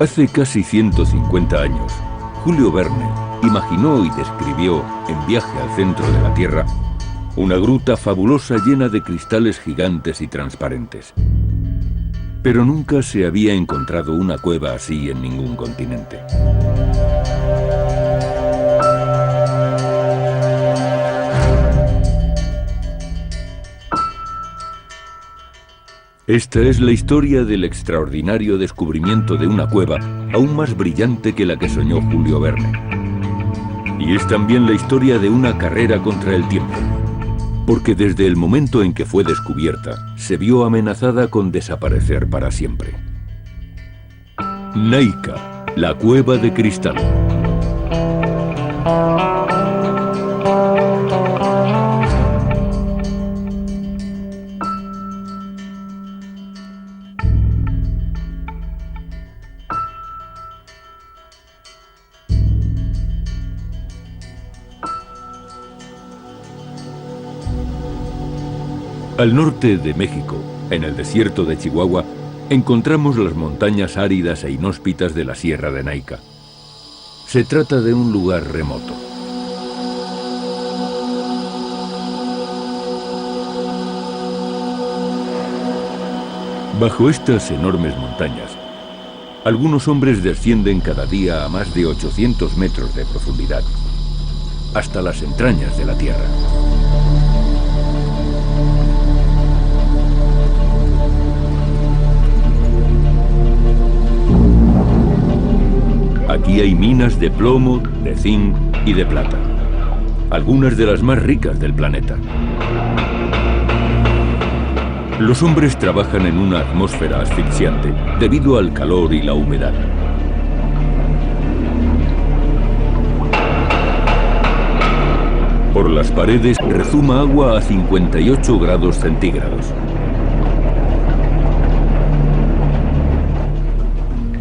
Hace casi 150 años, Julio Verne imaginó y describió, en Viaje al centro de la Tierra, una gruta fabulosa llena de cristales gigantes y transparentes. Pero nunca se había encontrado una cueva así en ningún continente. Esta es la historia del extraordinario descubrimiento de una cueva aún más brillante que la que soñó Julio Verne. Y es también la historia de una carrera contra el tiempo, porque desde el momento en que fue descubierta, se vio amenazada con desaparecer para siempre. Naika, la cueva de cristal. Al norte de México, en el desierto de Chihuahua, encontramos las montañas áridas e inhóspitas de la Sierra de Naika. Se trata de un lugar remoto. Bajo estas enormes montañas, algunos hombres descienden cada día a más de 800 metros de profundidad, hasta las entrañas de la Tierra. Aquí hay minas de plomo, de zinc y de plata, algunas de las más ricas del planeta. Los hombres trabajan en una atmósfera asfixiante debido al calor y la humedad. Por las paredes rezuma agua a 58 grados centígrados.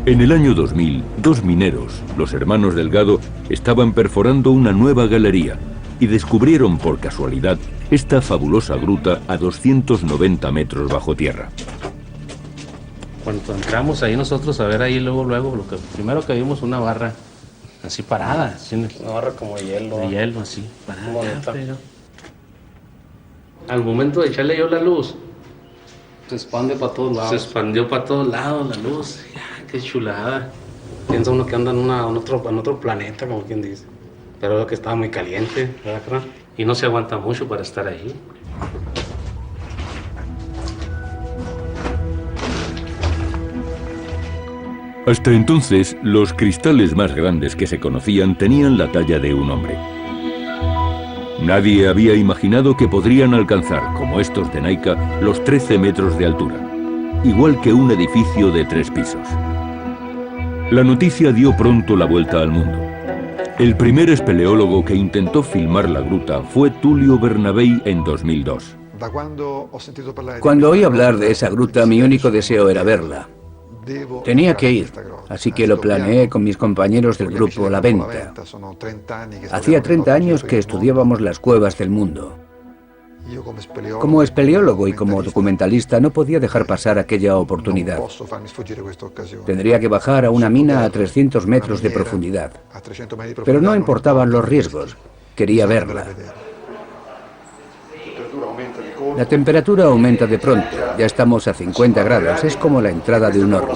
En el año 2000, dos mineros, los hermanos Delgado, estaban perforando una nueva galería y descubrieron por casualidad esta fabulosa gruta a 290 metros bajo tierra. Cuando entramos ahí nosotros a ver ahí luego, lo que primero que vimos una barra así parada. Así una barra como de hielo. De hielo, así, parada. Pero... al momento de echarle yo la luz, se expande para todos lados. Se expandió para todos lados la luz. Qué chulada. Piensa uno que anda en otro planeta, como quien dice. Pero lo que estaba muy caliente, ¿verdad? Y no se aguanta mucho para estar ahí. Hasta entonces, los cristales más grandes que se conocían tenían la talla de un hombre. Nadie había imaginado que podrían alcanzar, como estos de Naika, los 13 metros de altura, igual que un edificio de 3 pisos. La noticia dio pronto la vuelta al mundo. El primer espeleólogo que intentó filmar la gruta fue Tullio Bernabei en 2002. Cuando oí hablar de esa gruta, mi único deseo era verla. Tenía que ir, así que lo planeé con mis compañeros del grupo La Venta. Hacía 30 años que estudiábamos las cuevas del mundo. Como espeleólogo y como documentalista no podía dejar pasar aquella oportunidad. Tendría que bajar a una mina a 300 metros de profundidad. Pero no importaban los riesgos. Quería verla. La temperatura aumenta de pronto. Ya estamos a 50 grados. Es como la entrada de un horno.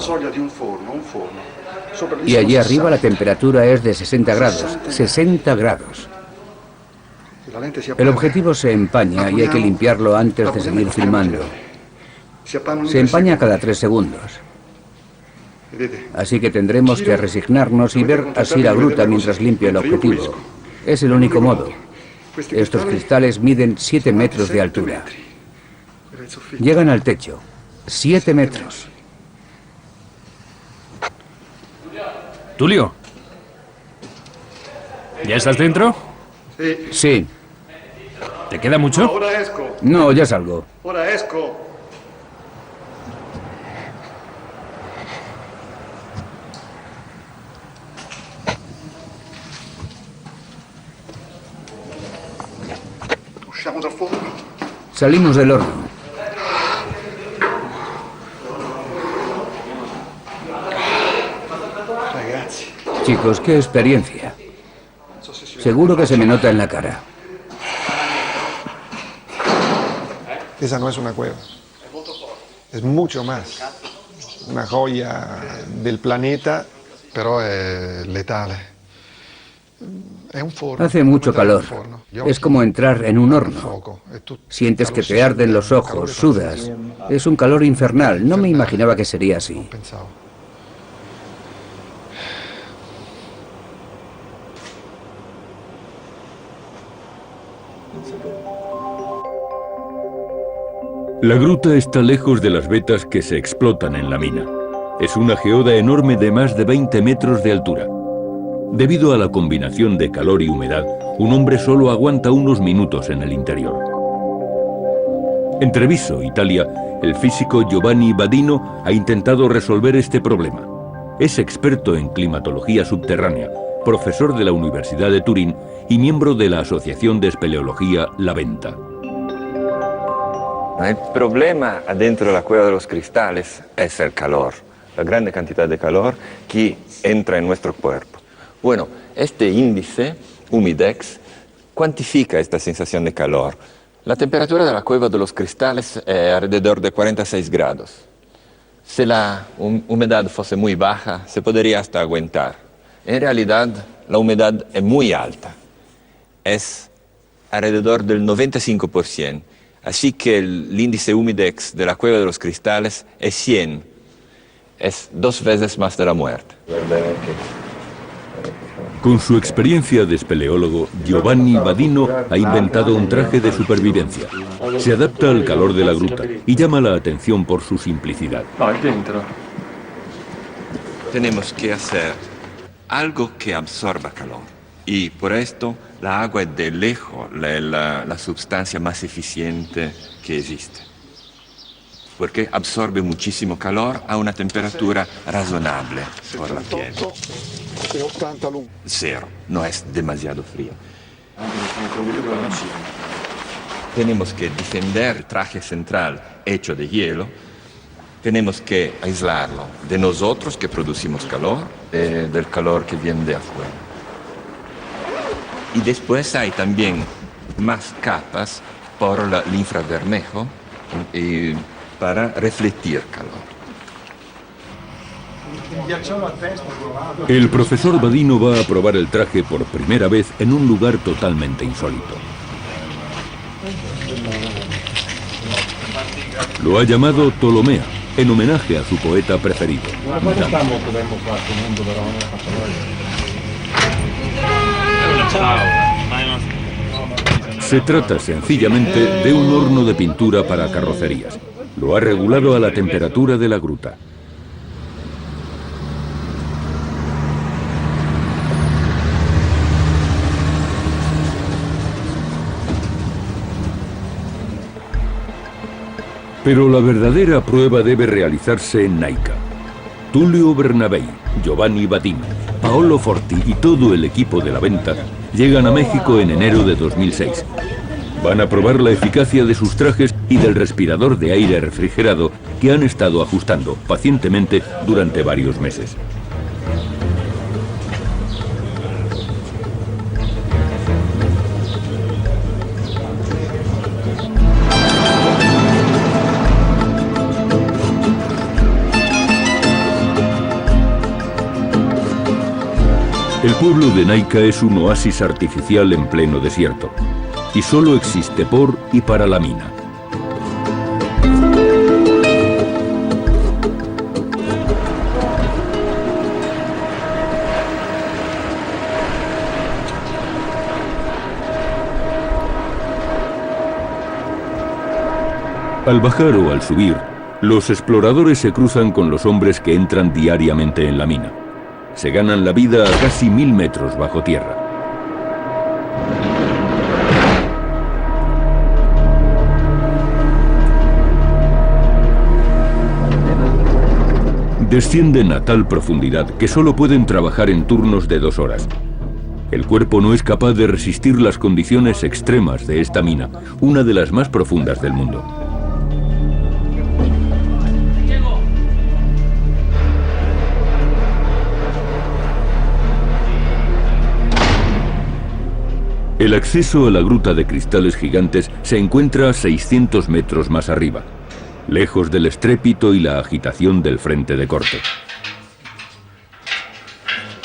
Y allí arriba la temperatura es de 60 grados. 60 grados. El objetivo se empaña y hay que limpiarlo antes de seguir filmando. Se empaña cada 3 segundos. Así que tendremos que resignarnos y ver así la gruta mientras limpio el objetivo. Es el único modo. Estos cristales miden 7 metros de altura. Llegan al techo. 7 metros. Tulio, ¿ya estás dentro? Sí. ¿Te queda mucho? No, ya salgo. Salimos del horno. Chicos, qué experiencia. Seguro que se me nota en la cara. Esa no es una cueva. Es mucho más. Una joya del planeta, pero es letal. Hace mucho calor. Es como entrar en un horno. Sientes que te arden los ojos, sudas. Es un calor infernal. No me imaginaba que sería así. La gruta está lejos de las vetas que se explotan en la mina. Es una geoda enorme de más de 20 metros de altura. Debido a la combinación de calor y humedad, un hombre solo aguanta unos minutos en el interior. En Treviso, Italia, el físico Giovanni Badino ha intentado resolver este problema. Es experto en climatología subterránea, profesor de la Universidad de Turín y miembro de la Asociación de Espeleología La Venta. El problema adentro de la cueva de los cristales es el calor, la grande cantidad de calor que entra en nuestro cuerpo. Bueno, este índice, Humidex, cuantifica esta sensación de calor. La temperatura de la cueva de los cristales es alrededor de 46 grados. Si la humedad fuese muy baja, se podría hasta aguantar. En realidad, la humedad es muy alta. Es alrededor del 95%. Así que el índice Humidex de la cueva de los cristales es 100. Es 2 veces más de la muerte. Con su experiencia de espeleólogo, Giovanni Badino ha inventado un traje de supervivencia. Se adapta al calor de la gruta y llama la atención por su simplicidad. Tenemos que hacer algo que absorba calor. Y por esto la agua es de lejos la sustancia más eficiente que existe. Porque absorbe muchísimo calor a una temperatura razonable por la piel. 0, no es demasiado frío. Tenemos que defender el traje central hecho de hielo. Tenemos que aislarlo de nosotros que producimos calor, del calor que viene de afuera. Y después hay también más capas por el infravermelho para refletir calor. El profesor Badino va a probar el traje por primera vez en un lugar totalmente insólito. Lo ha llamado Tolomea, en homenaje a su poeta preferido. Se trata sencillamente de un horno de pintura para carrocerías. Lo ha regulado a la temperatura de la gruta. Pero la verdadera prueba debe realizarse en Naica. Tullio Bernabei, Giovanni Badino, Paolo Forti y todo el equipo de La Venta llegan a México en enero de 2006. Van a probar la eficacia de sus trajes y del respirador de aire refrigerado que han estado ajustando pacientemente durante varios meses. El pueblo de Naica es un oasis artificial en pleno desierto, y solo existe por y para la mina. Al bajar o al subir, los exploradores se cruzan con los hombres que entran diariamente en la mina. Se ganan la vida a casi 1000 metros bajo tierra. Descienden a tal profundidad que solo pueden trabajar en turnos de 2 horas. El cuerpo no es capaz de resistir las condiciones extremas de esta mina, una de las más profundas del mundo. El acceso a la gruta de cristales gigantes se encuentra a 600 metros más arriba, lejos del estrépito y la agitación del frente de corte.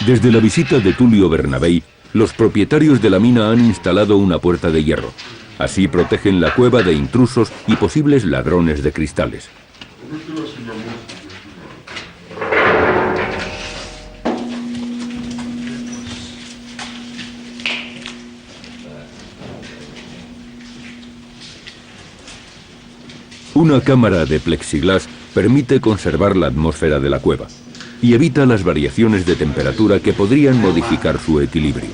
Desde la visita de Tullio Bernabei, los propietarios de la mina han instalado una puerta de hierro. Así protegen la cueva de intrusos y posibles ladrones de cristales. Una cámara de plexiglas permite conservar la atmósfera de la cueva y evita las variaciones de temperatura que podrían modificar su equilibrio.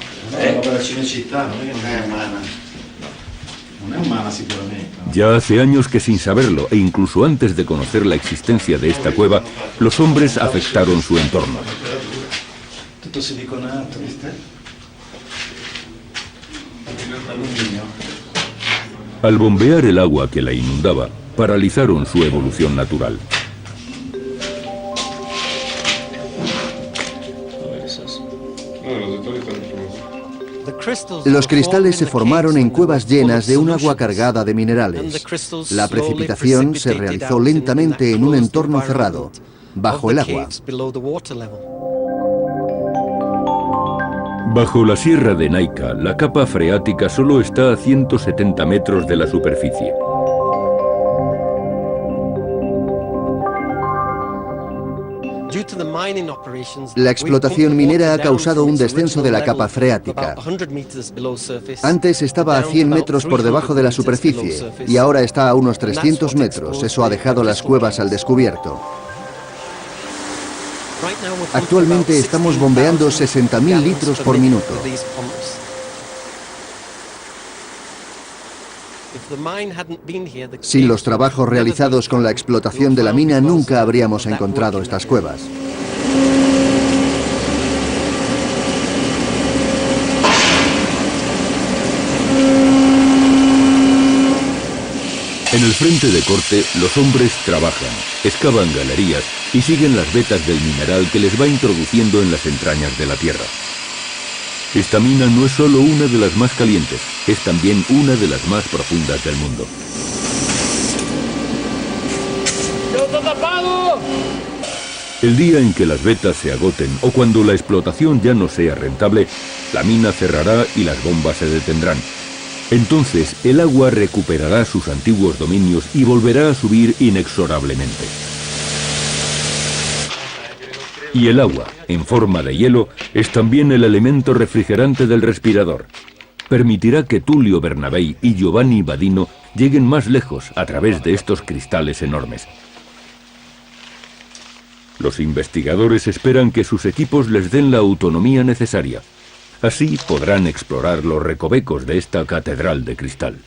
Ya hace años que, sin saberlo e incluso antes de conocer la existencia de esta cueva, los hombres afectaron su entorno. Al bombear el agua que la inundaba, paralizaron su evolución natural. Los cristales se formaron en cuevas llenas de un agua cargada de minerales. La precipitación se realizó lentamente en un entorno cerrado, bajo el agua. Bajo la sierra de Naica, la capa freática solo está a 170 metros de la superficie. La explotación minera ha causado un descenso de la capa freática. Antes estaba a 100 metros por debajo de la superficie y ahora está a unos 300 metros. Eso ha dejado las cuevas al descubierto. Actualmente estamos bombeando 60.000 litros por minuto. Sin los trabajos realizados con la explotación de la mina, nunca habríamos encontrado estas cuevas. En el frente de corte, los hombres trabajan, excavan galerías y siguen las vetas del mineral que les va introduciendo en las entrañas de la tierra. Esta mina no es solo una de las más calientes, es también una de las más profundas del mundo. El día en que las vetas se agoten o cuando la explotación ya no sea rentable, la mina cerrará y las bombas se detendrán. Entonces el agua recuperará sus antiguos dominios y volverá a subir inexorablemente. Y el agua, en forma de hielo, es también el elemento refrigerante del respirador. Permitirá que Tullio Bernabei y Giovanni Badino lleguen más lejos a través de estos cristales enormes. Los investigadores esperan que sus equipos les den la autonomía necesaria. Así podrán explorar los recovecos de esta catedral de cristal.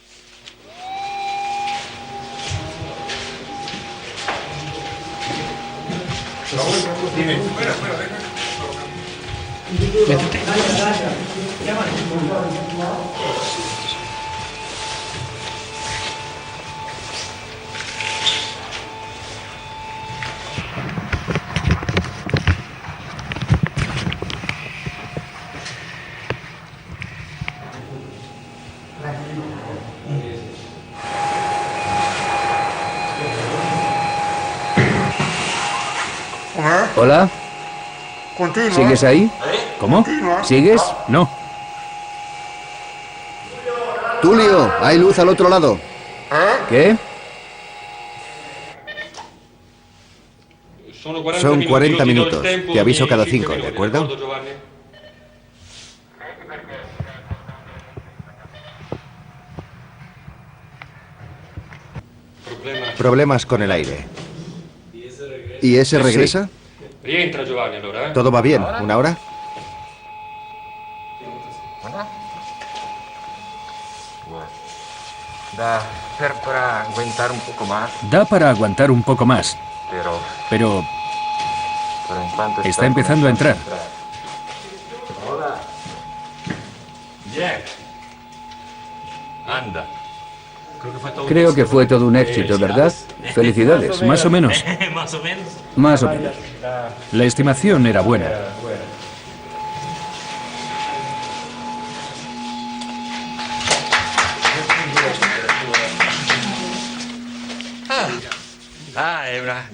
Hola. ¿Sigues ahí? ¿Cómo? ¿Sigues? No. Tullio, hay luz al otro lado. ¿Qué? Son 40 minutos. Te aviso cada 5, ¿de acuerdo? Problemas con el aire. ¿Y ese regresa? Todo va bien. ¿Una hora? Da para aguantar un poco más. Pero está empezando a entrar. Creo que fue todo un éxito, ¿verdad? Felicidades. Más o menos. Más o menos. La estimación era buena.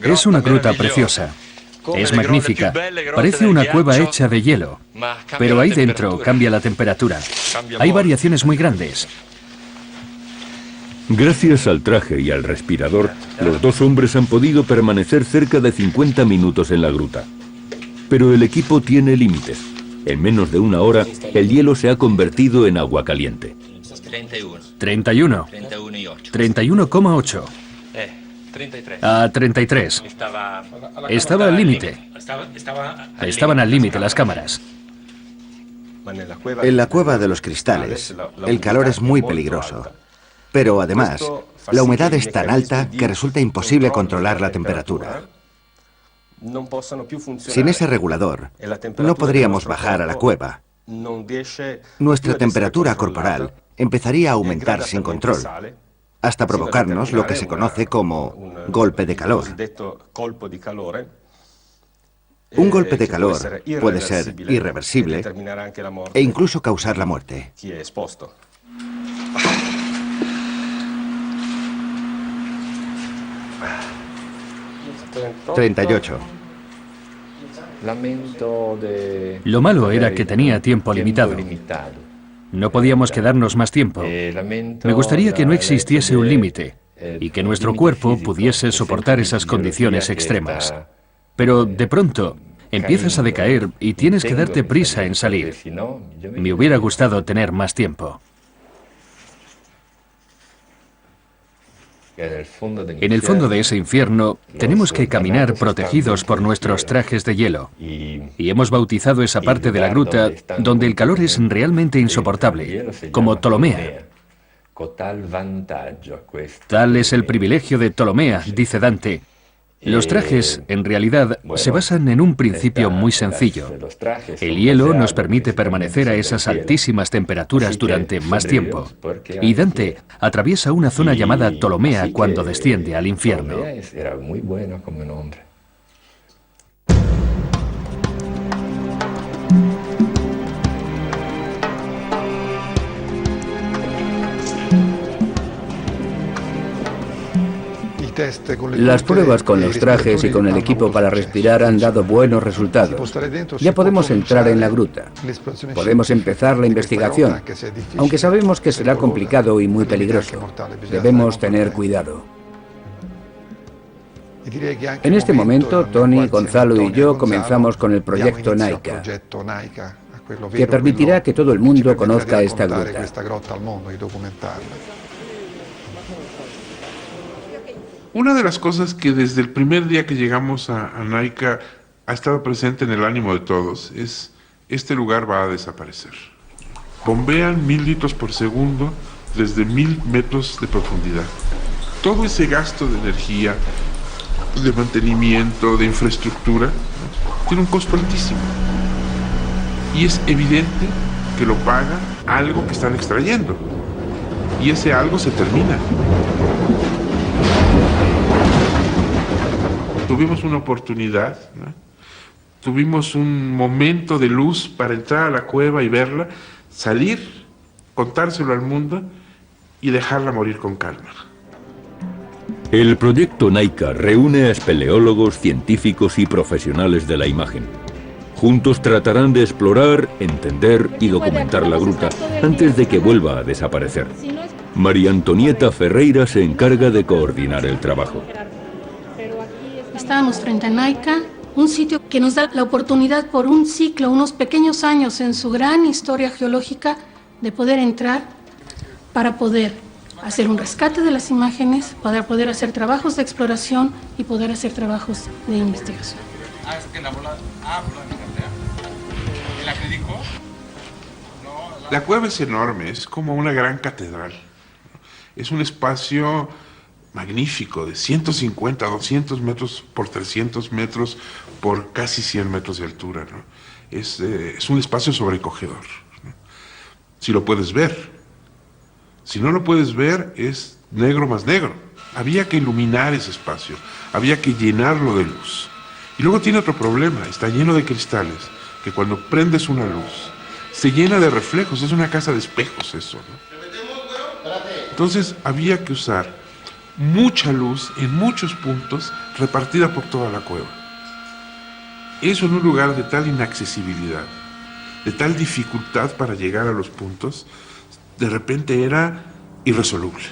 Es una gruta preciosa. Es magnífica. Parece una cueva hecha de hielo. Pero ahí dentro cambia la temperatura. Hay variaciones muy grandes. Gracias al traje y al respirador, los dos hombres han podido permanecer cerca de 50 minutos en la gruta. Pero el equipo tiene límites. En menos de una hora, el hielo se ha convertido en agua caliente. 31. 31,8. A 33. Estaba al límite. Estaban al límite las cámaras. En la cueva de los cristales, el calor es muy peligroso. Pero además, la humedad es tan alta que resulta imposible controlar la temperatura. Sin ese regulador, no podríamos bajar a la cueva. Nuestra temperatura corporal empezaría a aumentar sin control, hasta provocarnos lo que se conoce como golpe de calor. Un golpe de calor puede ser irreversible e incluso causar la muerte. 38. Lo malo era que tenía tiempo limitado. No podíamos quedarnos más tiempo. Me gustaría que no existiese un límite y que nuestro cuerpo pudiese soportar esas condiciones extremas. Pero de pronto empiezas a decaer y tienes que darte prisa en salir. Me hubiera gustado tener más tiempo. En el fondo de ese infierno tenemos que caminar protegidos por nuestros trajes de hielo. Y hemos bautizado esa parte de la gruta donde el calor es realmente insoportable, como Ptolomea. Tal es el privilegio de Ptolomea, dice Dante. Los trajes, en realidad, se basan en un principio muy sencillo. El hielo nos permite permanecer a esas altísimas temperaturas durante más tiempo. Y Dante atraviesa una zona llamada Ptolomea cuando desciende al infierno. Las pruebas con los trajes y con el equipo para respirar han dado buenos resultados. Ya podemos entrar en la gruta. Podemos empezar la investigación, aunque sabemos que será complicado y muy peligroso. Debemos tener cuidado. En este momento, Tony, Gonzalo y yo comenzamos con el proyecto NAICA, que permitirá que todo el mundo conozca esta gruta. Una de las cosas que desde el primer día que llegamos a NAICA ha estado presente en el ánimo de todos es: este lugar va a desaparecer. Bombean 1000 litros por segundo desde 1000 metros de profundidad. Todo ese gasto de energía, de mantenimiento, de infraestructura, ¿no?, tiene un costo altísimo. Y es evidente que lo paga algo que están extrayendo. Y ese algo se termina. Tuvimos una oportunidad, ¿no? Tuvimos un momento de luz para entrar a la cueva y verla, salir, contárselo al mundo y dejarla morir con calma. El proyecto NAICA reúne a espeleólogos, científicos y profesionales de la imagen. Juntos tratarán de explorar, entender y documentar la gruta antes de que vuelva a desaparecer. María Antonieta Ferreira se encarga de coordinar el trabajo. Estábamos frente a NAICA, un sitio que nos da la oportunidad por un ciclo, unos pequeños años en su gran historia geológica, de poder entrar para poder hacer un rescate de las imágenes, para poder hacer trabajos de exploración y poder hacer trabajos de investigación. La cueva es enorme, es como una gran catedral. Es un espacio magnífico, de 150, 200 metros por 300 metros por casi 100 metros de altura, ¿no? Es un espacio sobrecogedor, ¿no?, si lo puedes ver. Si no lo puedes ver, es negro más negro. Había que iluminar ese espacio, había que llenarlo de luz. Y luego tiene otro problema, está lleno de cristales, que cuando prendes una luz, se llena de reflejos, es una casa de espejos eso, ¿no? Entonces había que usar mucha luz en muchos puntos repartida por toda la cueva. Eso en un lugar de tal inaccesibilidad, de tal dificultad para llegar a los puntos, de repente era irresoluble.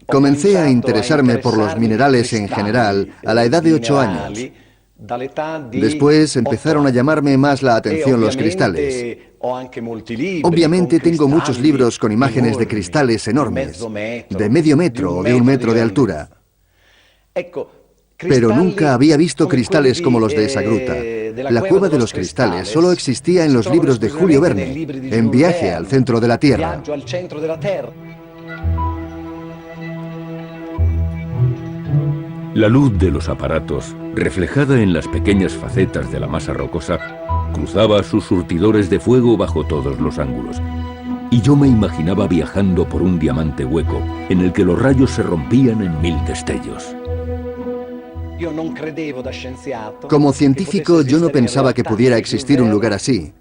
Comencé a interesarme por los minerales en general a la edad de 8 años. Después empezaron a llamarme más la atención los cristales. Obviamente tengo muchos libros con imágenes de cristales enormes, de medio metro o de 1 metro de altura. Pero nunca había visto cristales como los de esa gruta. La cueva de los cristales solo existía en los libros de Julio Verne, en Viaje al centro de la Tierra. La luz de los aparatos, reflejada en las pequeñas facetas de la masa rocosa, cruzaba sus surtidores de fuego bajo todos los ángulos. Y yo me imaginaba viajando por un diamante hueco, en el que los rayos se rompían en 1000 destellos. Como científico, yo no pensaba que pudiera existir un lugar así.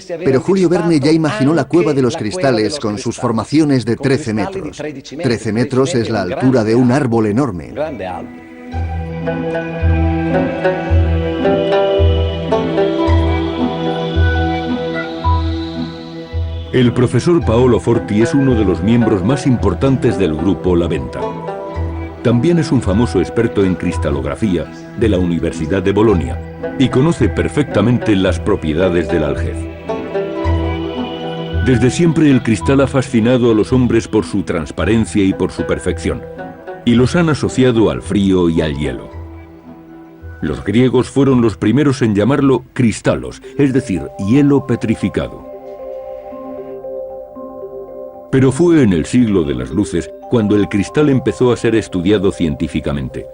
Pero Julio Verne ya imaginó la cueva de los cristales con sus formaciones de 13 metros. 13 metros es la altura de un árbol enorme. El profesor Paolo Forti es uno de los miembros más importantes del grupo La Venta. También es un famoso experto en cristalografía de la Universidad de Bolonia y conoce perfectamente las propiedades del aljez. Desde siempre el cristal ha fascinado a los hombres por su transparencia y por su perfección, y los han asociado al frío y al hielo. Los griegos fueron los primeros en llamarlo cristalos, es decir, hielo petrificado. Pero fue en el siglo de las luces cuando el cristal empezó a ser estudiado científicamente.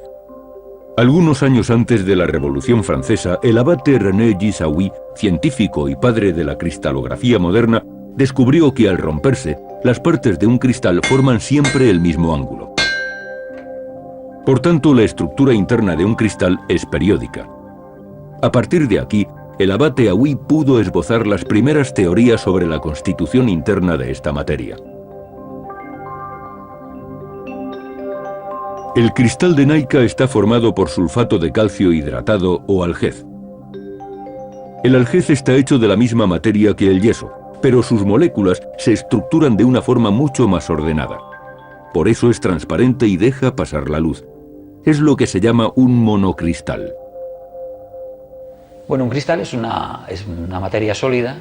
Algunos años antes de la Revolución Francesa, el abate René Gisaoui, científico y padre de la cristalografía moderna, descubrió que al romperse, las partes de un cristal forman siempre el mismo ángulo. Por tanto, la estructura interna de un cristal es periódica. A partir de aquí, el abate Aui pudo esbozar las primeras teorías sobre la constitución interna de esta materia. El cristal de Naica está formado por sulfato de calcio hidratado o aljez. El aljez está hecho de la misma materia que el yeso, pero sus moléculas se estructuran de una forma mucho más ordenada. Por eso es transparente y deja pasar la luz. Es lo que se llama un monocristal. Bueno, un cristal es una materia sólida,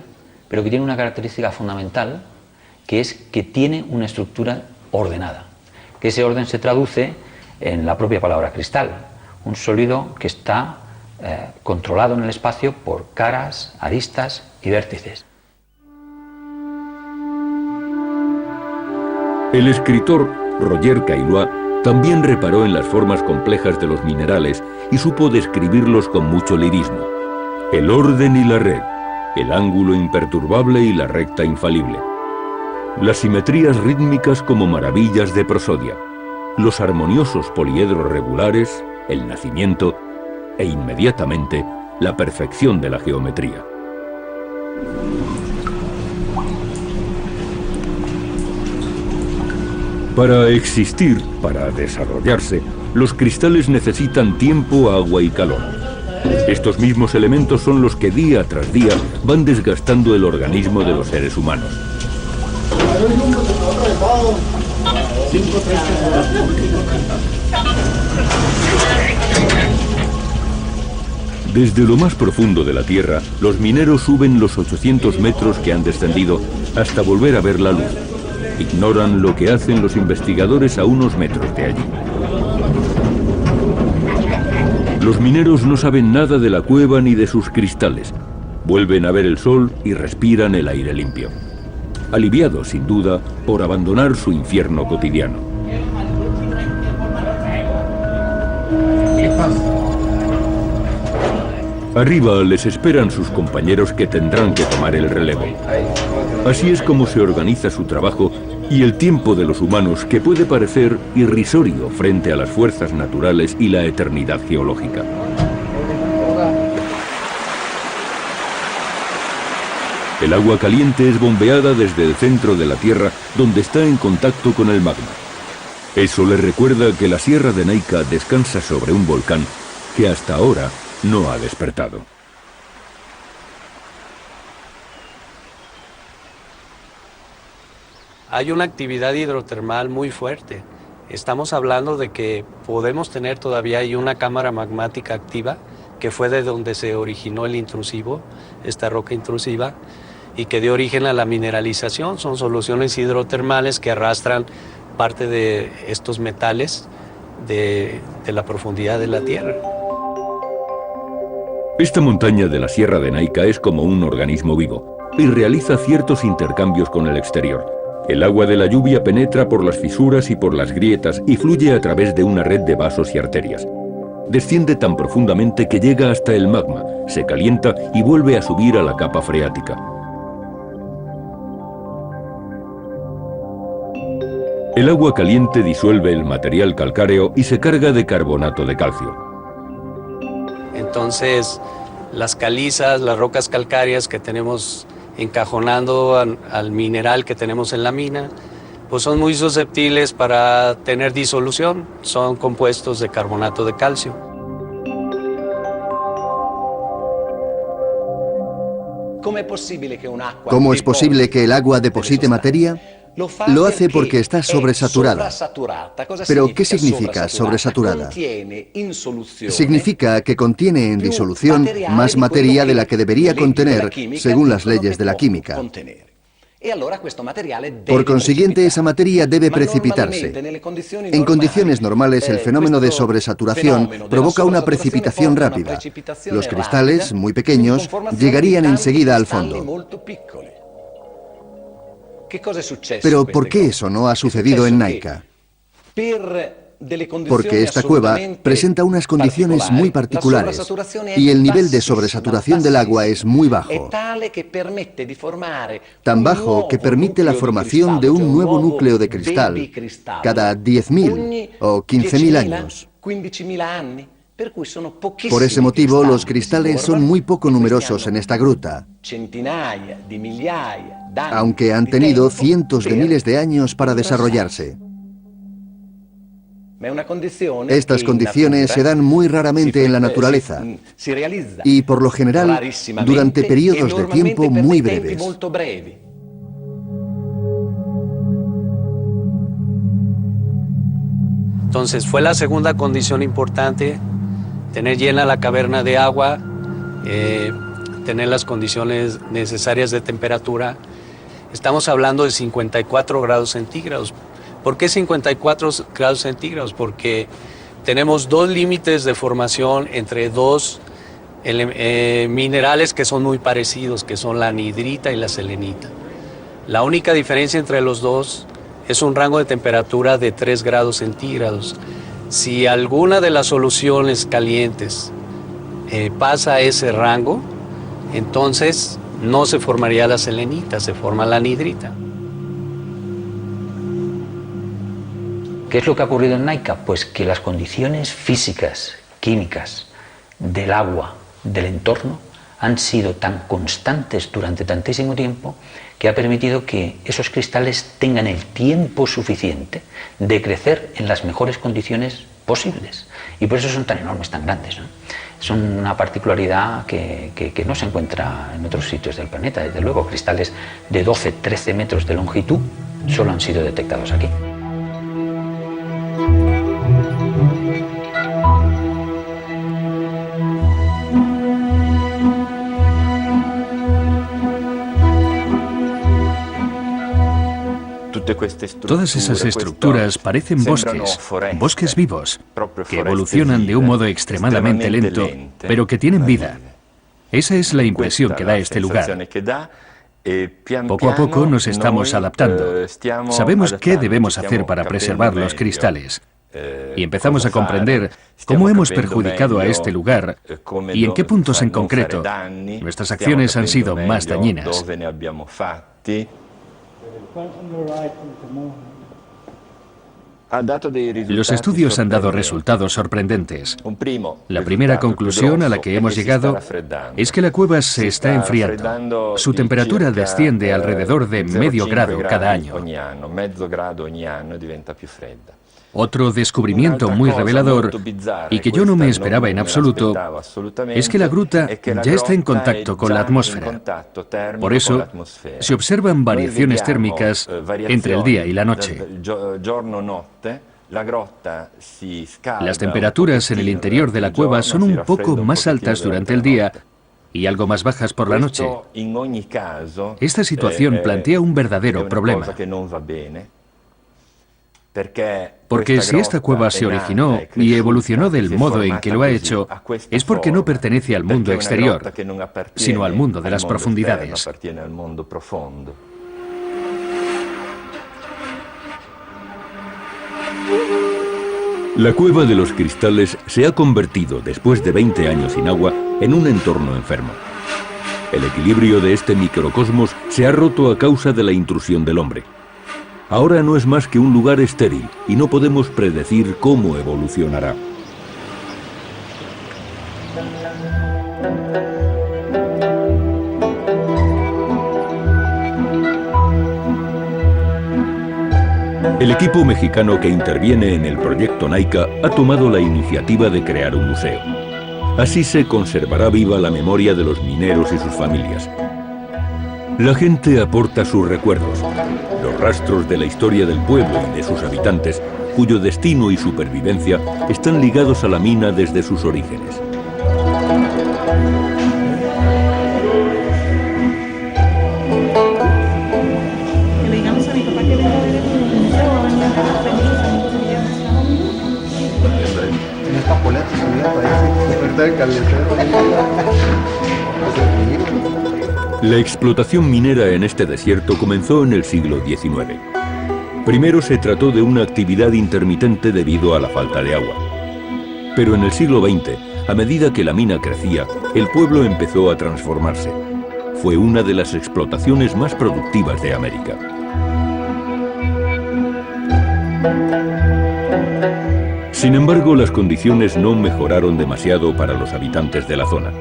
pero que tiene una característica fundamental, que es que tiene una estructura ordenada. Que ese orden se traduce en la propia palabra cristal, un sólido que está controlado en el espacio por caras, aristas y vértices. El escritor Roger Caillois también reparó en las formas complejas de los minerales y supo describirlos con mucho lirismo. El orden y la red, el ángulo imperturbable y la recta infalible. Las simetrías rítmicas como maravillas de prosodia, los armoniosos poliedros regulares, el nacimiento e inmediatamente la perfección de la geometría. Para existir, para desarrollarse, los cristales necesitan tiempo, agua y calor. Estos mismos elementos son los que día tras día van desgastando el organismo de los seres humanos. Desde lo más profundo de la Tierra, los mineros suben los 800 metros que han descendido hasta volver a ver la luz. Ignoran lo que hacen los investigadores a unos metros de allí. Los mineros no saben nada de la cueva ni de sus cristales. Vuelven a ver el sol y respiran el aire limpio. Aliviados, sin duda, por abandonar su infierno cotidiano. Arriba les esperan sus compañeros que tendrán que tomar el relevo. Así es como se organiza su trabajo y el tiempo de los humanos, que puede parecer irrisorio frente a las fuerzas naturales y la eternidad geológica. El agua caliente es bombeada desde el centro de la Tierra, donde está en contacto con el magma. Eso le recuerda que la Sierra de Naica descansa sobre un volcán que hasta ahora no ha despertado. Hay una actividad hidrotermal muy fuerte. Estamos hablando de que podemos tener todavía ahí una cámara magmática activa, que fue de donde se originó el intrusivo, esta roca intrusiva, y que dio origen a la mineralización. Son soluciones hidrotermales que arrastran parte de estos metales de la profundidad de la Tierra. Esta montaña de la Sierra de Naica es como un organismo vivo y realiza ciertos intercambios con el exterior. El agua de la lluvia penetra por las fisuras y por las grietas y fluye a través de una red de vasos y arterias. Desciende tan profundamente que llega hasta el magma, se calienta y vuelve a subir a la capa freática. El agua caliente disuelve el material calcáreo y se carga de carbonato de calcio. Entonces, las calizas, las rocas calcáreas que tenemos encajonando al mineral que tenemos en la mina, pues son muy susceptibles para tener disolución. Son compuestos de carbonato de calcio. ¿Cómo es posible que el agua deposite materia? Lo hace porque está sobresaturada. ¿Pero qué significa sobresaturada? Significa que contiene en disolución más materia de la que debería contener según las leyes de la química. Por consiguiente, esa materia debe precipitarse. En condiciones normales, el fenómeno de sobresaturación provoca una precipitación rápida. Los cristales, muy pequeños, llegarían enseguida al fondo. Pero ¿por qué eso no ha sucedido en Naica? Porque esta cueva presenta unas condiciones muy particulares y el nivel de sobresaturación del agua es muy bajo. Tan bajo que permite la formación de un nuevo núcleo de cristal cada 10.000 o 15.000 años. Por ese motivo, los cristales son muy poco numerosos en esta gruta, aunque han tenido cientos de miles de años para desarrollarse. Estas condiciones se dan muy raramente en la naturaleza y, por lo general, durante periodos de tiempo muy breves. Entonces, fue la segunda condición importante: tener llena la caverna de agua, tener las condiciones necesarias de temperatura. Estamos hablando de 54 grados centígrados. ¿Por qué 54 grados centígrados? Porque tenemos dos límites de formación entre dos minerales que son muy parecidos, que son la anhidrita y la selenita. La única diferencia entre los dos es un rango de temperatura de 3 grados centígrados. Si alguna de las soluciones calientes pasa ese rango, entonces no se formaría la selenita, se forma la anhidrita. ¿Qué es lo que ha ocurrido en Naica? Pues que las condiciones físicas, químicas, del agua, del entorno, han sido tan constantes durante tantísimo tiempo que ha permitido que esos cristales tengan el tiempo suficiente de crecer en las mejores condiciones posibles. Y por eso son tan enormes, tan grandes, ¿no? Son una particularidad que no se encuentra en otros sitios del planeta. Desde luego, cristales de 12-13 metros de longitud solo han sido detectados aquí. Todas esas estructuras parecen bosques vivos, que evolucionan de un modo extremadamente lento, pero que tienen vida. Esa es la impresión que da este lugar. Poco a poco nos estamos adaptando. Sabemos qué debemos hacer para preservar los cristales. Y empezamos a comprender cómo hemos perjudicado a este lugar y en qué puntos en concreto nuestras acciones han sido más dañinas. Los estudios han dado resultados sorprendentes. La primera conclusión a la que hemos llegado es que la cueva se está enfriando. Su temperatura desciende alrededor de medio grado cada año. Otro descubrimiento muy revelador, y que yo no me esperaba en absoluto, es que la gruta ya está en contacto con la atmósfera. Por eso, se observan variaciones térmicas entre el día y la noche. Las temperaturas en el interior de la cueva son un poco más altas durante el día y algo más bajas por la noche. Esta situación plantea un verdadero problema. Porque si esta cueva se originó y evolucionó del modo en que lo ha hecho, es porque no pertenece al mundo exterior, sino al mundo de las profundidades. La cueva de los cristales se ha convertido, después de 20 años sin agua, en un entorno enfermo. El equilibrio de este microcosmos se ha roto a causa de la intrusión del hombre. Ahora no es más que un lugar estéril y no podemos predecir cómo evolucionará. El equipo mexicano que interviene en el proyecto NAICA ha tomado la iniciativa de crear un museo. Así se conservará viva la memoria de los mineros y sus familias. La gente aporta sus recuerdos, los rastros de la historia del pueblo y de sus habitantes, cuyo destino y supervivencia están ligados a la mina desde sus orígenes. La explotación minera en este desierto comenzó en el siglo XIX. Primero se trató de una actividad intermitente debido a la falta de agua. Pero en el siglo XX, a medida que la mina crecía, el pueblo empezó a transformarse. Fue una de las explotaciones más productivas de América. Sin embargo, las condiciones no mejoraron demasiado para los habitantes de la zona.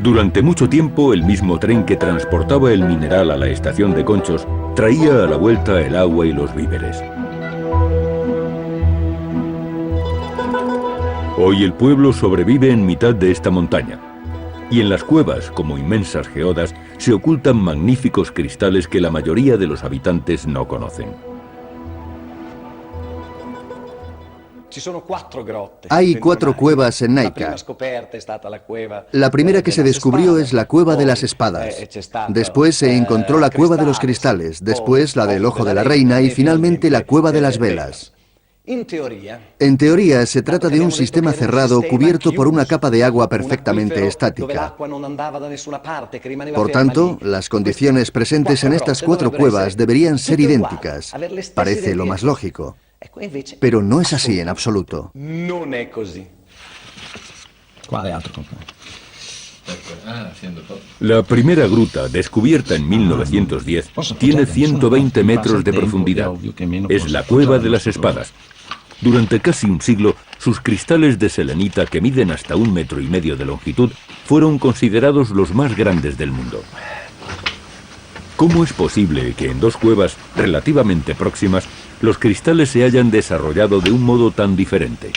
Durante mucho tiempo, el mismo tren que transportaba el mineral a la estación de Conchos traía a la vuelta el agua y los víveres. Hoy el pueblo sobrevive en mitad de esta montaña. Y en las cuevas, como inmensas geodas, se ocultan magníficos cristales que la mayoría de los habitantes no conocen. Hay 4 cuevas en NAICA. La primera que se descubrió es la Cueva de las Espadas. Después se encontró la Cueva de los Cristales, después la del Ojo de la Reina y finalmente la Cueva de las Velas. En teoría, se trata de un sistema cerrado cubierto por una capa de agua perfectamente estática. Por tanto, las condiciones presentes en estas 4 cuevas deberían ser idénticas. Parece lo más lógico. Pero no es así en absoluto. La primera gruta, descubierta en 1910, tiene 120 metros de profundidad. Es la Cueva de las Espadas. Durante casi un siglo, sus cristales de selenita, que miden hasta 1,5 metros de longitud, fueron considerados los más grandes del mundo. ¿Cómo es posible que en 2 cuevas relativamente próximas los cristales se hayan desarrollado de un modo tan diferente?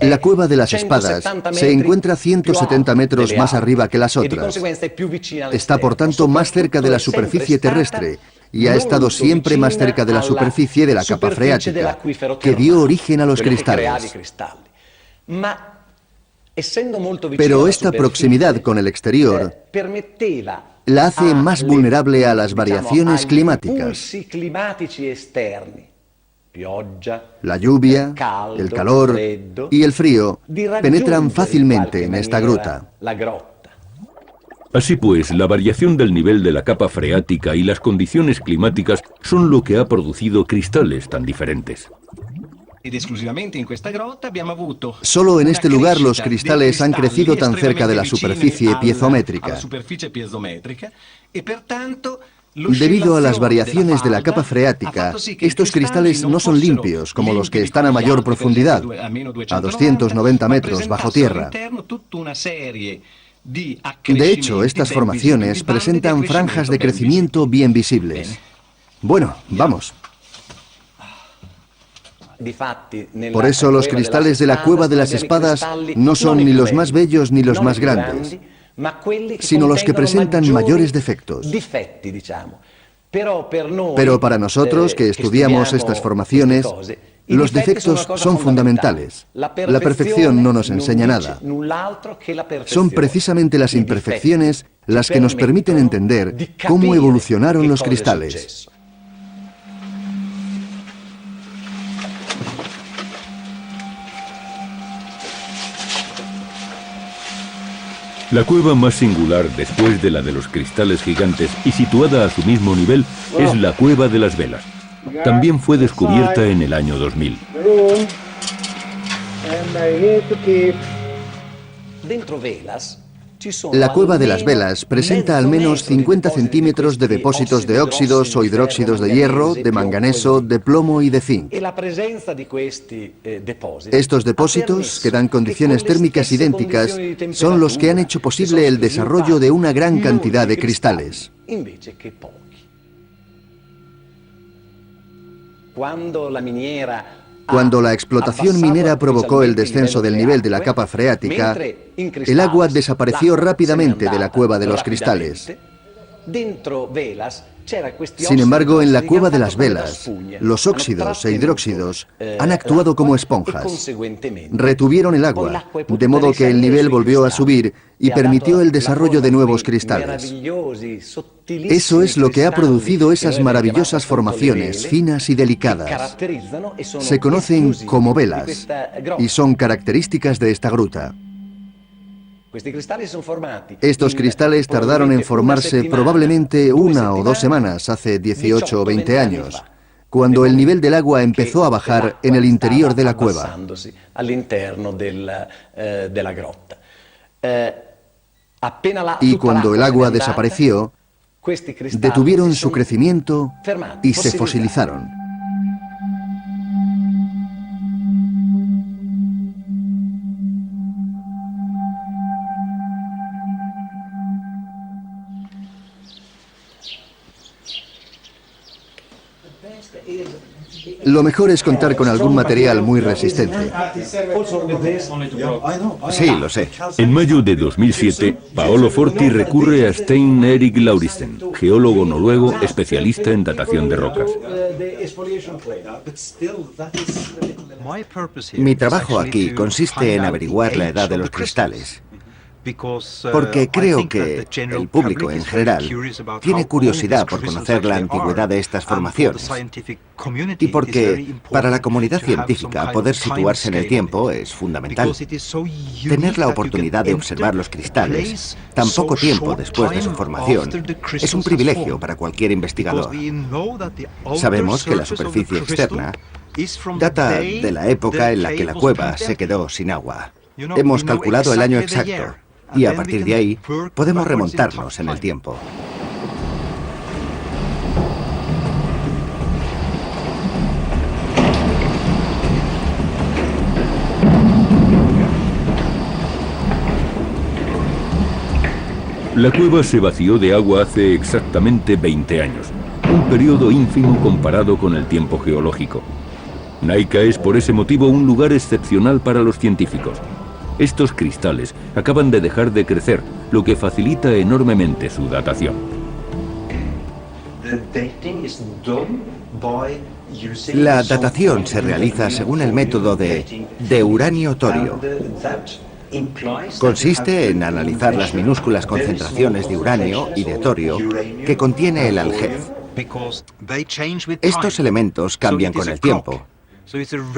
La Cueva de las Espadas se encuentra 170 metros más arriba que las otras. Está, por tanto, más cerca de la superficie terrestre y ha estado siempre más cerca de la superficie de la capa freática, que dio origen a los cristales. Pero esta proximidad con el exterior la hace más vulnerable a las variaciones climáticas. La lluvia, el calor y el frío penetran fácilmente en esta gruta. Así pues, la variación del nivel de la capa freática y las condiciones climáticas son lo que ha producido cristales tan diferentes. Solo en este lugar los cristales han crecido tan cerca de la superficie piezométrica. Debido a las variaciones de la capa freática, estos cristales no son limpios como los que están a mayor profundidad, a 290 metros bajo tierra. De hecho, estas formaciones presentan franjas de crecimiento bien visibles. Bueno, vamos. Por eso los cristales de la Cueva de las Espadas no son ni los más bellos ni los más grandes, sino los que presentan mayores defectos. Pero para nosotros, que estudiamos estas formaciones, los defectos son fundamentales. La perfección no nos enseña nada. Son precisamente las imperfecciones las que nos permiten entender cómo evolucionaron los cristales. La cueva más singular después de la de los cristales gigantes y situada a su mismo nivel es la Cueva de las Velas. También fue descubierta en el año 2000. La Cueva de las Velas presenta al menos 50 centímetros de depósitos de óxidos o hidróxidos de hierro, de manganeso, de plomo y de zinc. Estos depósitos, que dan condiciones térmicas idénticas, son los que han hecho posible el desarrollo de una gran cantidad de cristales. Cuando la explotación minera provocó el descenso del nivel de la capa freática, el agua desapareció rápidamente de la Cueva de los Cristales. Sin embargo, en la Cueva de las Velas, los óxidos e hidróxidos han actuado como esponjas. Retuvieron el agua, de modo que el nivel volvió a subir y permitió el desarrollo de nuevos cristales. Eso es lo que ha producido esas maravillosas formaciones finas y delicadas. Se conocen como velas y son características de esta gruta. Estos cristales tardaron en formarse probablemente 1 o 2 semanas hace 18 o 20 años, cuando el nivel del agua empezó a bajar en el interior de la cueva. Y cuando el agua desapareció, detuvieron su crecimiento y se fosilizaron. Lo mejor es contar con algún material muy resistente. Sí, lo sé. En mayo de 2007, Paolo Forti recurre a Stein Erik Lauritzen, geólogo noruego especialista en datación de rocas. Mi trabajo aquí consiste en averiguar la edad de los cristales, porque creo que el público en general tiene curiosidad por conocer la antigüedad de estas formaciones, y porque para la comunidad científica poder situarse en el tiempo es fundamental. Tener la oportunidad de observar los cristales tan poco tiempo después de su formación es un privilegio para cualquier investigador. Sabemos que la superficie externa data de la época en la que la cueva se quedó sin agua. Hemos calculado el año exacto, y a partir de ahí podemos remontarnos en el tiempo. La cueva se vació de agua hace exactamente 20 años, un periodo ínfimo comparado con el tiempo geológico. Naica es por ese motivo un lugar excepcional para los científicos. Estos cristales acaban de dejar de crecer, lo que facilita enormemente su datación. La datación se realiza según el método de uranio-torio. Consiste en analizar las minúsculas concentraciones de uranio y de torio que contiene el aljez. Estos elementos cambian con el tiempo.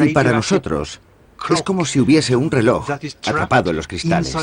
Y para nosotros, es como si hubiese un reloj atrapado en los cristales.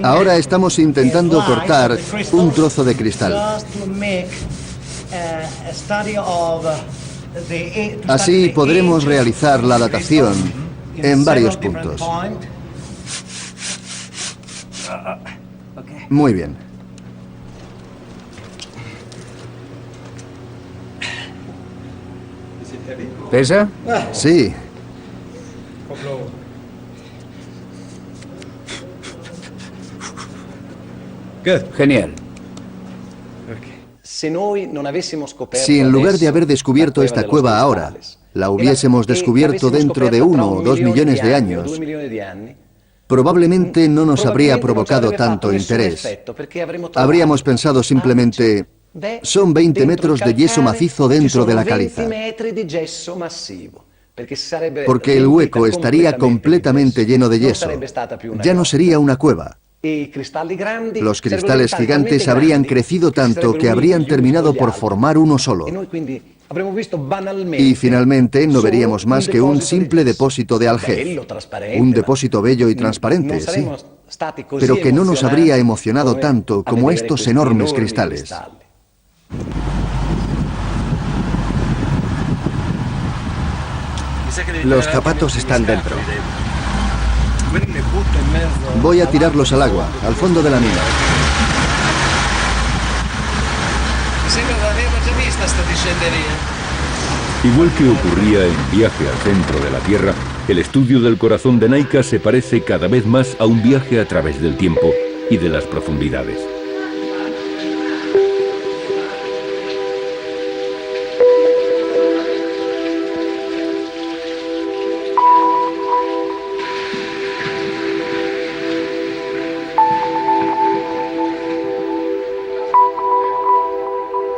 Ahora estamos intentando cortar un trozo de cristal. Así podremos realizar la datación en varios puntos. Muy bien. ¿Pesa? Sí. Genial. Si en lugar de haber descubierto esta cueva ahora, la hubiésemos descubierto dentro de 1 o 2 millones de años, probablemente no nos habría provocado tanto interés. Habríamos pensado simplemente, son 20 metros de yeso macizo dentro de la caliza. Porque el hueco estaría completamente lleno de yeso. Ya no sería una cueva. Los cristales gigantes habrían crecido tanto que habrían terminado por formar uno solo. Y finalmente no veríamos más que un simple depósito de aljez. Un depósito bello y transparente, sí. Pero que no nos habría emocionado tanto como estos enormes cristales. Los zapatos están dentro. Voy a tirarlos al agua, al fondo de la mina. Igual que ocurría en Viaje al centro de la Tierra, el estudio del corazón de Naica se parece cada vez más a un viaje a través del tiempo y de las profundidades.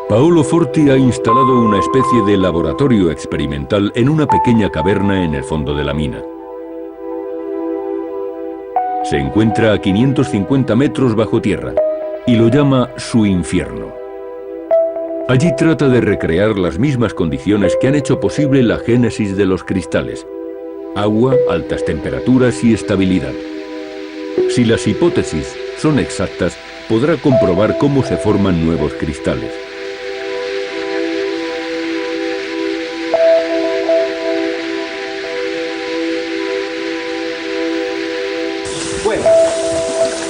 Paolo Forti ha instalado una especie de laboratorio experimental en una pequeña caverna en el fondo de la mina. Se encuentra a 550 metros bajo tierra y lo llama su infierno. Allí trata de recrear las mismas condiciones que han hecho posible la génesis de los cristales: agua, altas temperaturas y estabilidad. Si las hipótesis son exactas, podrá comprobar cómo se forman nuevos cristales. Bueno,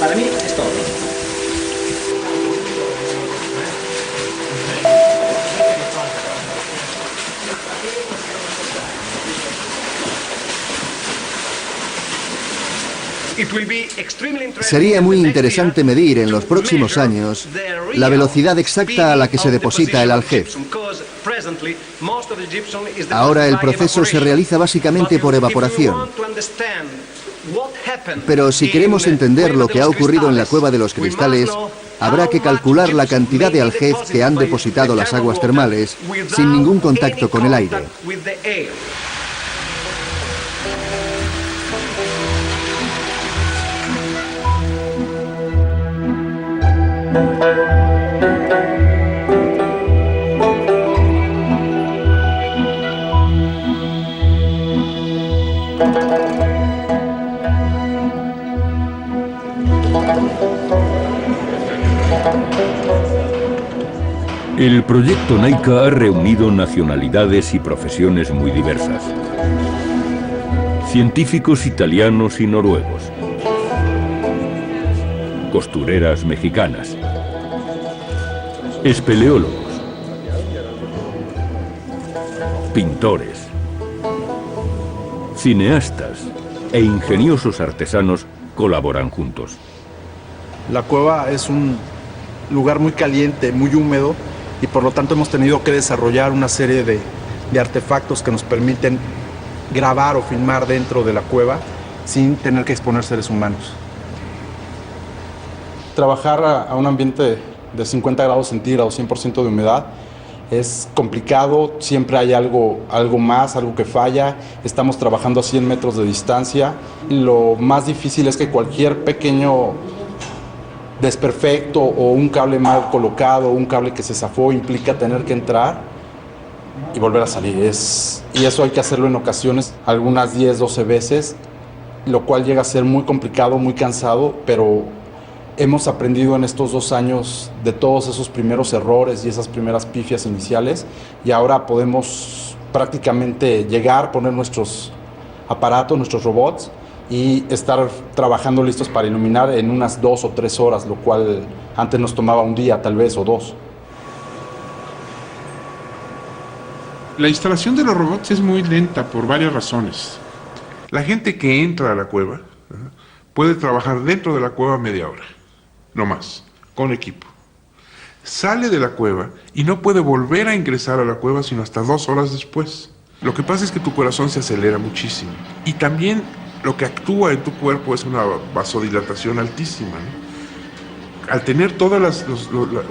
para mí es todo. Sería muy interesante medir en los próximos años la velocidad exacta a la que se deposita el aljez. Ahora el proceso se realiza básicamente por evaporación. Pero si queremos entender lo que ha ocurrido en la cueva de los cristales, Habrá que calcular la cantidad de aljez que han depositado las aguas termales sin ningún contacto con el aire. El proyecto NAICA ha reunido nacionalidades y profesiones muy diversas. Científicos italianos y noruegos, costureras mexicanas, espeleólogos, pintores, cineastas e ingeniosos artesanos colaboran juntos. La cueva es un lugar muy caliente, muy húmedo, y por lo tanto hemos tenido que desarrollar una serie de artefactos que nos permiten grabar o filmar dentro de la cueva sin tener que exponer seres humanos. Trabajar a un ambiente de 50 grados centígrados, 100% de humedad, es complicado, siempre hay algo más, algo que falla, estamos trabajando a 100 metros de distancia. Lo más difícil es que cualquier pequeño desperfecto o un cable mal colocado, un cable que se zafó, implica tener que entrar y volver a salir. Y eso hay que hacerlo en ocasiones, algunas 10, 12 veces, lo cual llega a ser muy complicado, muy cansado, pero hemos aprendido en estos 2 años de todos esos primeros errores y esas primeras pifias iniciales, y ahora podemos prácticamente llegar, poner nuestros aparatos, nuestros robots, y estar trabajando listos para iluminar en unas 2 o 3 horas, lo cual antes nos tomaba un día tal vez o 2. La instalación de los robots es muy lenta por varias razones. La gente que entra a la cueva puede trabajar dentro de la cueva media hora, no más, con equipo. Sale de la cueva y no puede volver a ingresar a la cueva sino hasta 2 horas después. Lo que pasa es que tu corazón se acelera muchísimo. Y también lo que actúa en tu cuerpo es una vasodilatación altísima, ¿no? Al tener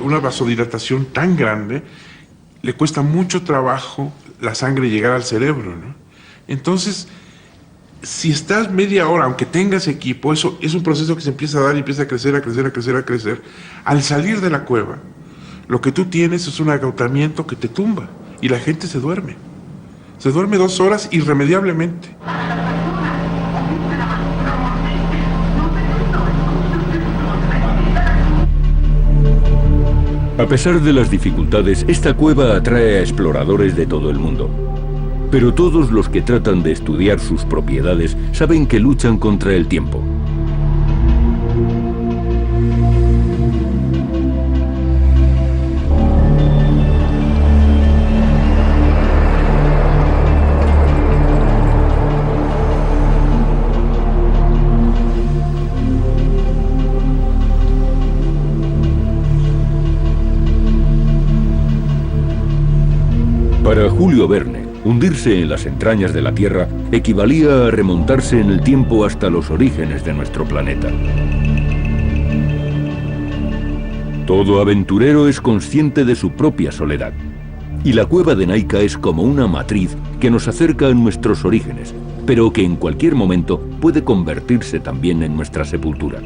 una vasodilatación tan grande, le cuesta mucho trabajo la sangre llegar al cerebro, ¿no? Entonces, si estás media hora, aunque tengas equipo, eso es un proceso que se empieza a dar y empieza a crecer, a crecer, a crecer, a crecer. Al salir de la cueva, lo que tú tienes es un agotamiento que te tumba y la gente se duerme. Se duerme 2 horas irremediablemente. A pesar de las dificultades, esta cueva atrae a exploradores de todo el mundo. Pero todos los que tratan de estudiar sus propiedades saben que luchan contra el tiempo. Para Julio Verne, hundirse en las entrañas de la Tierra equivalía a remontarse en el tiempo hasta los orígenes de nuestro planeta. Todo aventurero es consciente de su propia soledad, y la cueva de NAICA es como una matriz que nos acerca a nuestros orígenes, pero que en cualquier momento puede convertirse también en nuestra sepultura.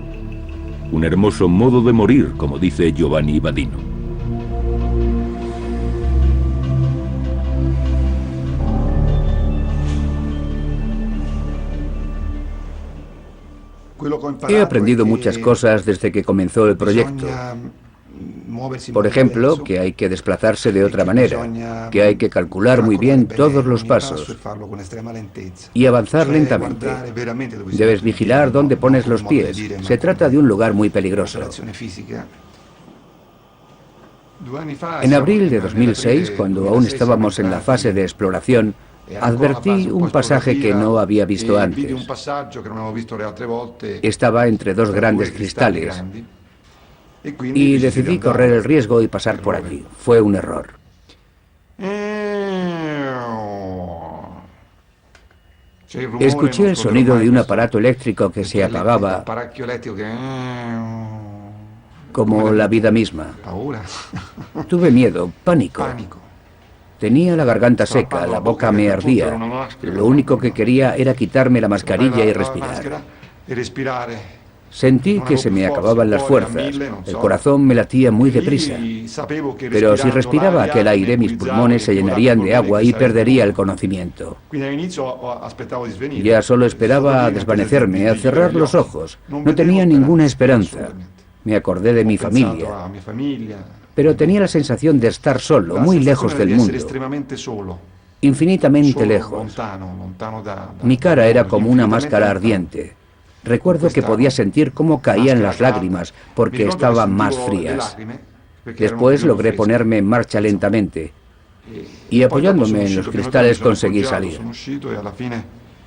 Un hermoso modo de morir, como dice Giovanni Badino. He aprendido muchas cosas desde que comenzó el proyecto. Por ejemplo, que hay que desplazarse de otra manera, que hay que calcular muy bien todos los pasos y avanzar lentamente. Debes vigilar dónde pones los pies. Se trata de un lugar muy peligroso. En abril de 2006, cuando aún estábamos en la fase de exploración, advertí un pasaje que no había visto antes. Estaba entre 2 grandes cristales y decidí correr el riesgo y pasar por allí. Fue un error. Escuché el sonido de un aparato eléctrico que se apagaba como la vida misma. Tuve miedo, pánico. Tenía la garganta seca, la boca me ardía. Lo único que quería era quitarme la mascarilla y respirar. Sentí que se me acababan las fuerzas. El corazón me latía muy deprisa. Pero si respiraba aquel aire, mis pulmones se llenarían de agua y perdería el conocimiento. Ya solo esperaba a desvanecerme, a cerrar los ojos. No tenía ninguna esperanza. Me acordé de mi familia. Pero tenía la sensación de estar solo, muy lejos del mundo. Infinitamente lejos. Mi cara era como una máscara ardiente. Recuerdo que podía sentir cómo caían las lágrimas, porque estaban más frías. Después logré ponerme en marcha lentamente, y apoyándome en los cristales conseguí salir.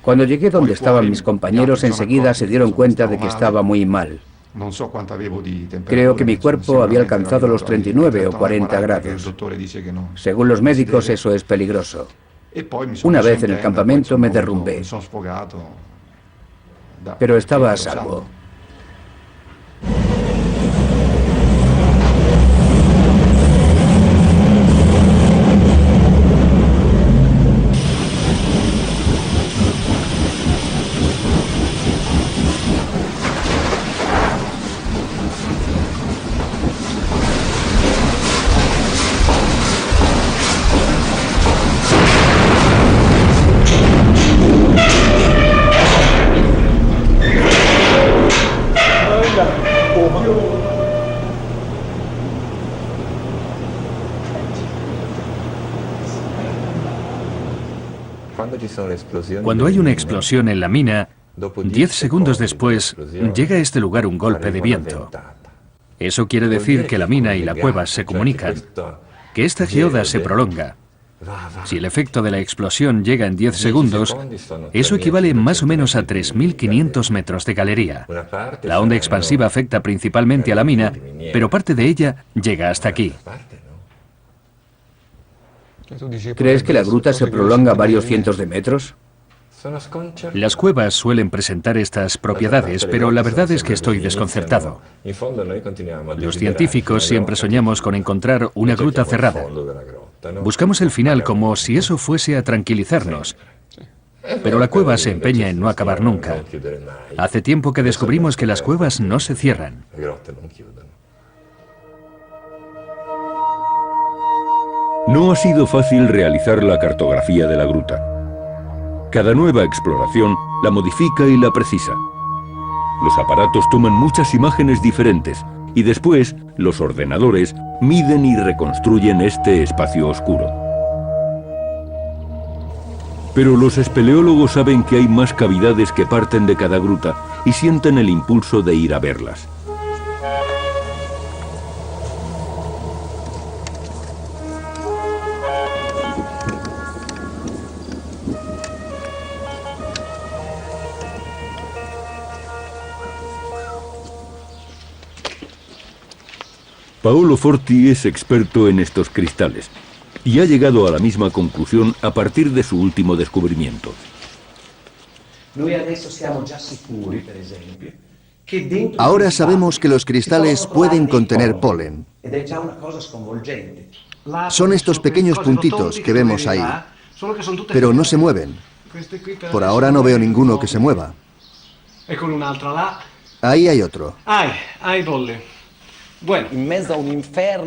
Cuando llegué donde estaban mis compañeros, enseguida se dieron cuenta de que estaba muy mal. Creo que mi cuerpo había alcanzado los 39 o 40 grados. Según los médicos, eso es peligroso. Una vez en el campamento me derrumbé, pero estaba a salvo. Cuando hay una explosión en la mina, 10 segundos después llega a este lugar un golpe de viento. Eso quiere decir que la mina y la cueva se comunican, que esta geoda se prolonga. Si el efecto de la explosión llega en 10 segundos, eso equivale más o menos a 3.500 metros de galería. La onda expansiva afecta principalmente a la mina, pero parte de ella llega hasta aquí. ¿Crees que la gruta se prolonga varios cientos de metros? Las cuevas suelen presentar estas propiedades, pero la verdad es que estoy desconcertado. Los científicos siempre soñamos con encontrar una gruta cerrada. Buscamos el final como si eso fuese a tranquilizarnos. Pero la cueva se empeña en no acabar nunca. Hace tiempo que descubrimos que las cuevas no se cierran. No ha sido fácil realizar la cartografía de la gruta. Cada nueva exploración la modifica y la precisa. Los aparatos toman muchas imágenes diferentes y después los ordenadores miden y reconstruyen este espacio oscuro. Pero los espeleólogos saben que hay más cavidades que parten de cada gruta y sienten el impulso de ir a verlas. Paolo Forti es experto en estos cristales y ha llegado a la misma conclusión a partir de su último descubrimiento. Ahora sabemos que los cristales pueden contener polen. Son estos pequeños puntitos que vemos ahí, pero no se mueven. Por ahora no veo ninguno que se mueva. Ahí hay otro.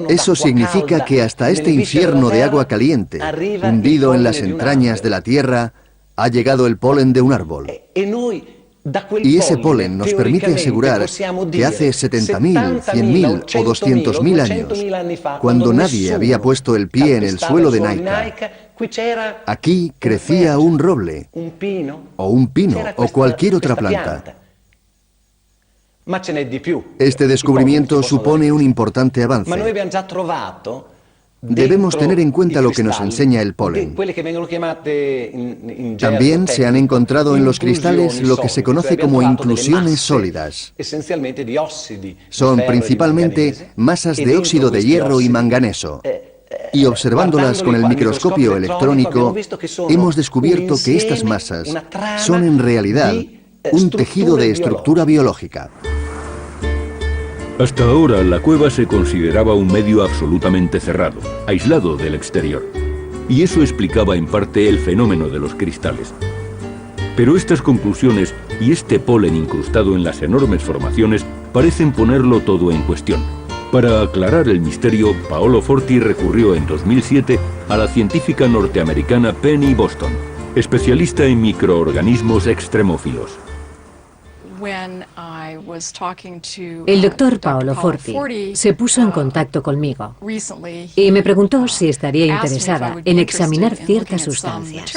Eso significa que hasta este infierno de agua caliente, hundido en las entrañas de la Tierra, ha llegado el polen de un árbol. Y ese polen nos permite asegurar que hace 70.000, 100.000 o 200.000 años, cuando nadie había puesto el pie en el suelo de Naica, aquí crecía un roble, o un pino, o cualquier otra planta. Este descubrimiento supone un importante avance. Debemos tener en cuenta lo que nos enseña el polen. También se han encontrado en los cristales lo que se conoce como inclusiones sólidas. Son principalmente masas de óxido de hierro y manganeso. Y observándolas con el microscopio electrónico, hemos descubierto que estas masas son en realidad un tejido de estructura biológica. Hasta ahora, la cueva se consideraba un medio absolutamente cerrado, aislado del exterior. Y eso explicaba en parte el fenómeno de los cristales. Pero estas conclusiones y este polen incrustado en las enormes formaciones parecen ponerlo todo en cuestión. Para aclarar el misterio, Paolo Forti recurrió en 2007 a la científica norteamericana Penny Boston, especialista en microorganismos extremófilos. El doctor Paolo Forti se puso en contacto conmigo y me preguntó si estaría interesada en examinar ciertas sustancias.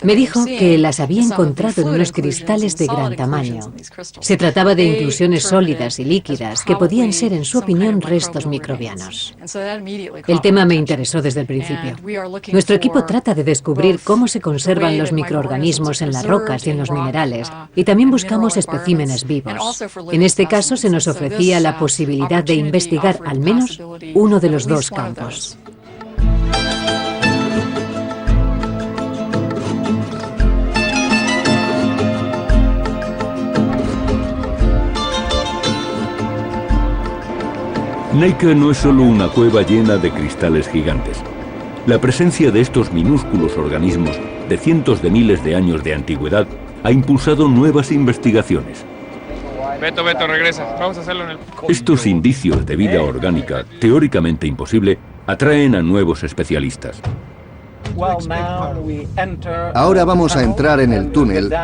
Me dijo que las había encontrado en unos cristales de gran tamaño. Se trataba de inclusiones sólidas y líquidas que podían ser, en su opinión, restos microbianos. El tema me interesó desde el principio. Nuestro equipo trata de descubrir cómo se conservan los microorganismos en las rocas y en los minerales, y también buscamos especímenes vivos. En este caso se nos ofrecía la posibilidad de investigar al menos uno de los dos campos. Naica no es solo una cueva llena de cristales gigantes. La presencia de estos minúsculos organismos de cientos de miles de años de antigüedad ha impulsado nuevas investigaciones. Beto, regresa. Vamos a hacerlo en el... Estos indicios de vida orgánica, teóricamente imposible, atraen a nuevos especialistas. Ahora vamos a entrar en el túnel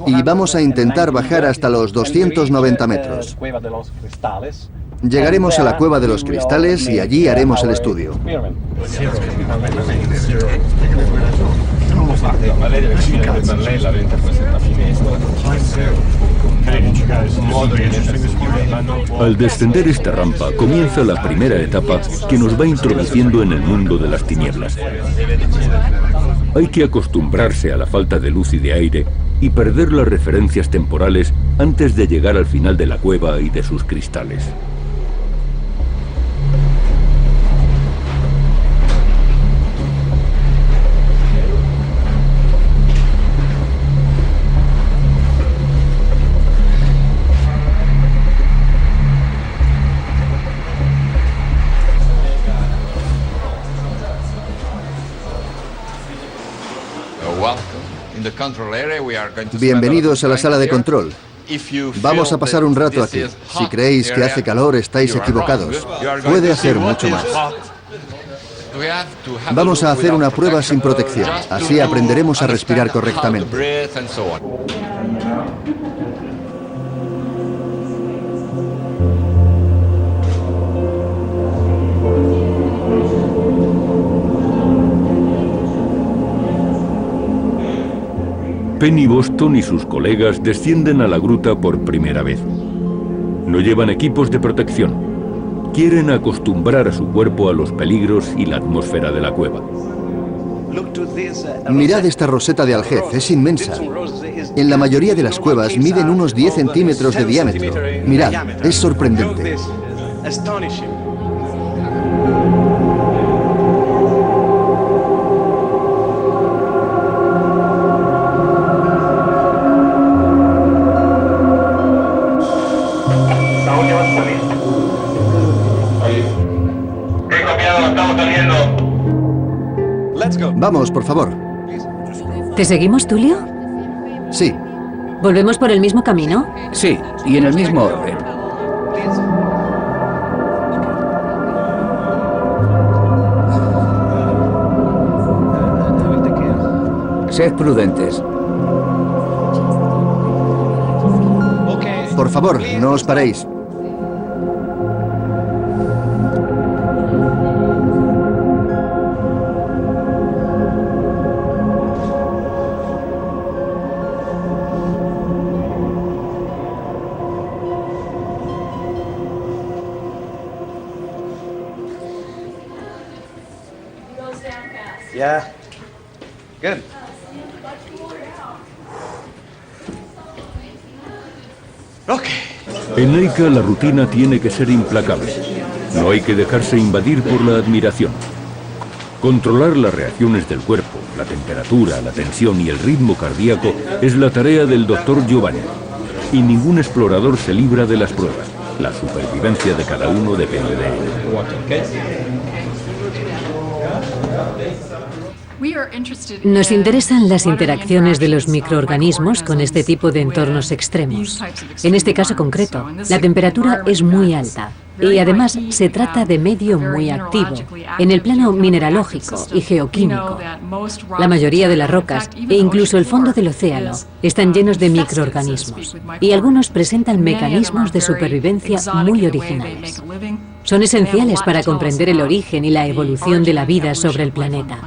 y vamos a intentar bajar hasta los 290 metros. Llegaremos a la Cueva de los Cristales y allí haremos el estudio. Al descender esta rampa comienza la primera etapa que nos va introduciendo en el mundo de las tinieblas. Hay que acostumbrarse a la falta de luz y de aire y perder las referencias temporales antes de llegar al final de la cueva y de sus cristales. Bienvenidos a la sala de control. Vamos a pasar un rato aquí. Si creéis que hace calor, estáis equivocados. Puede hacer mucho más. Vamos a hacer una prueba sin protección. Así aprenderemos a respirar correctamente. Penny Boston y sus colegas descienden a la gruta por primera vez. No llevan equipos de protección. Quieren acostumbrar a su cuerpo a los peligros y la atmósfera de la cueva. Mirad esta roseta de aljez, es inmensa. En la mayoría de las cuevas miden unos 10 centímetros de diámetro. Mirad, es sorprendente. Vamos, por favor. ¿Te seguimos, Tulio? Sí. ¿Volvemos por el mismo camino? Sí, y en el mismo orden. Sed prudentes. Por favor, no os paréis. Yeah. Good. En Naica la rutina tiene que ser implacable. No hay que dejarse invadir por la admiración. Controlar las reacciones del cuerpo, la temperatura, la tensión y el ritmo cardíaco es la tarea del doctor Giovanni. y ningún explorador se libra de las pruebas. La supervivencia de cada uno depende de ello. Nos interesan las interacciones de los microorganismos con este tipo de entornos extremos. En este caso concreto, la temperatura es muy alta y además se trata de medio muy activo en el plano mineralógico y geoquímico. La mayoría de las rocas e incluso el fondo del océano están llenos de microorganismos y algunos presentan mecanismos de supervivencia muy originales. Son esenciales para comprender el origen y la evolución de la vida sobre el planeta.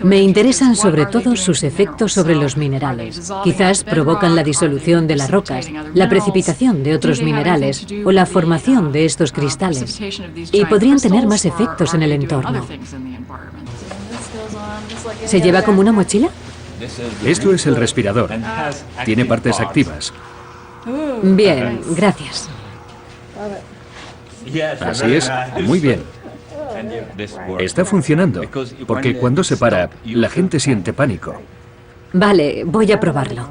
Me interesan sobre todo sus efectos sobre los minerales. Quizás provocan la disolución de las rocas, la precipitación de otros minerales o la formación de estos cristales. Y podrían tener más efectos en el entorno. ¿Se lleva como una mochila? Esto es el respirador. Tiene partes activas. Bien, gracias. Así es, muy bien. Está funcionando, porque cuando se para, la gente siente pánico. Vale, voy a probarlo.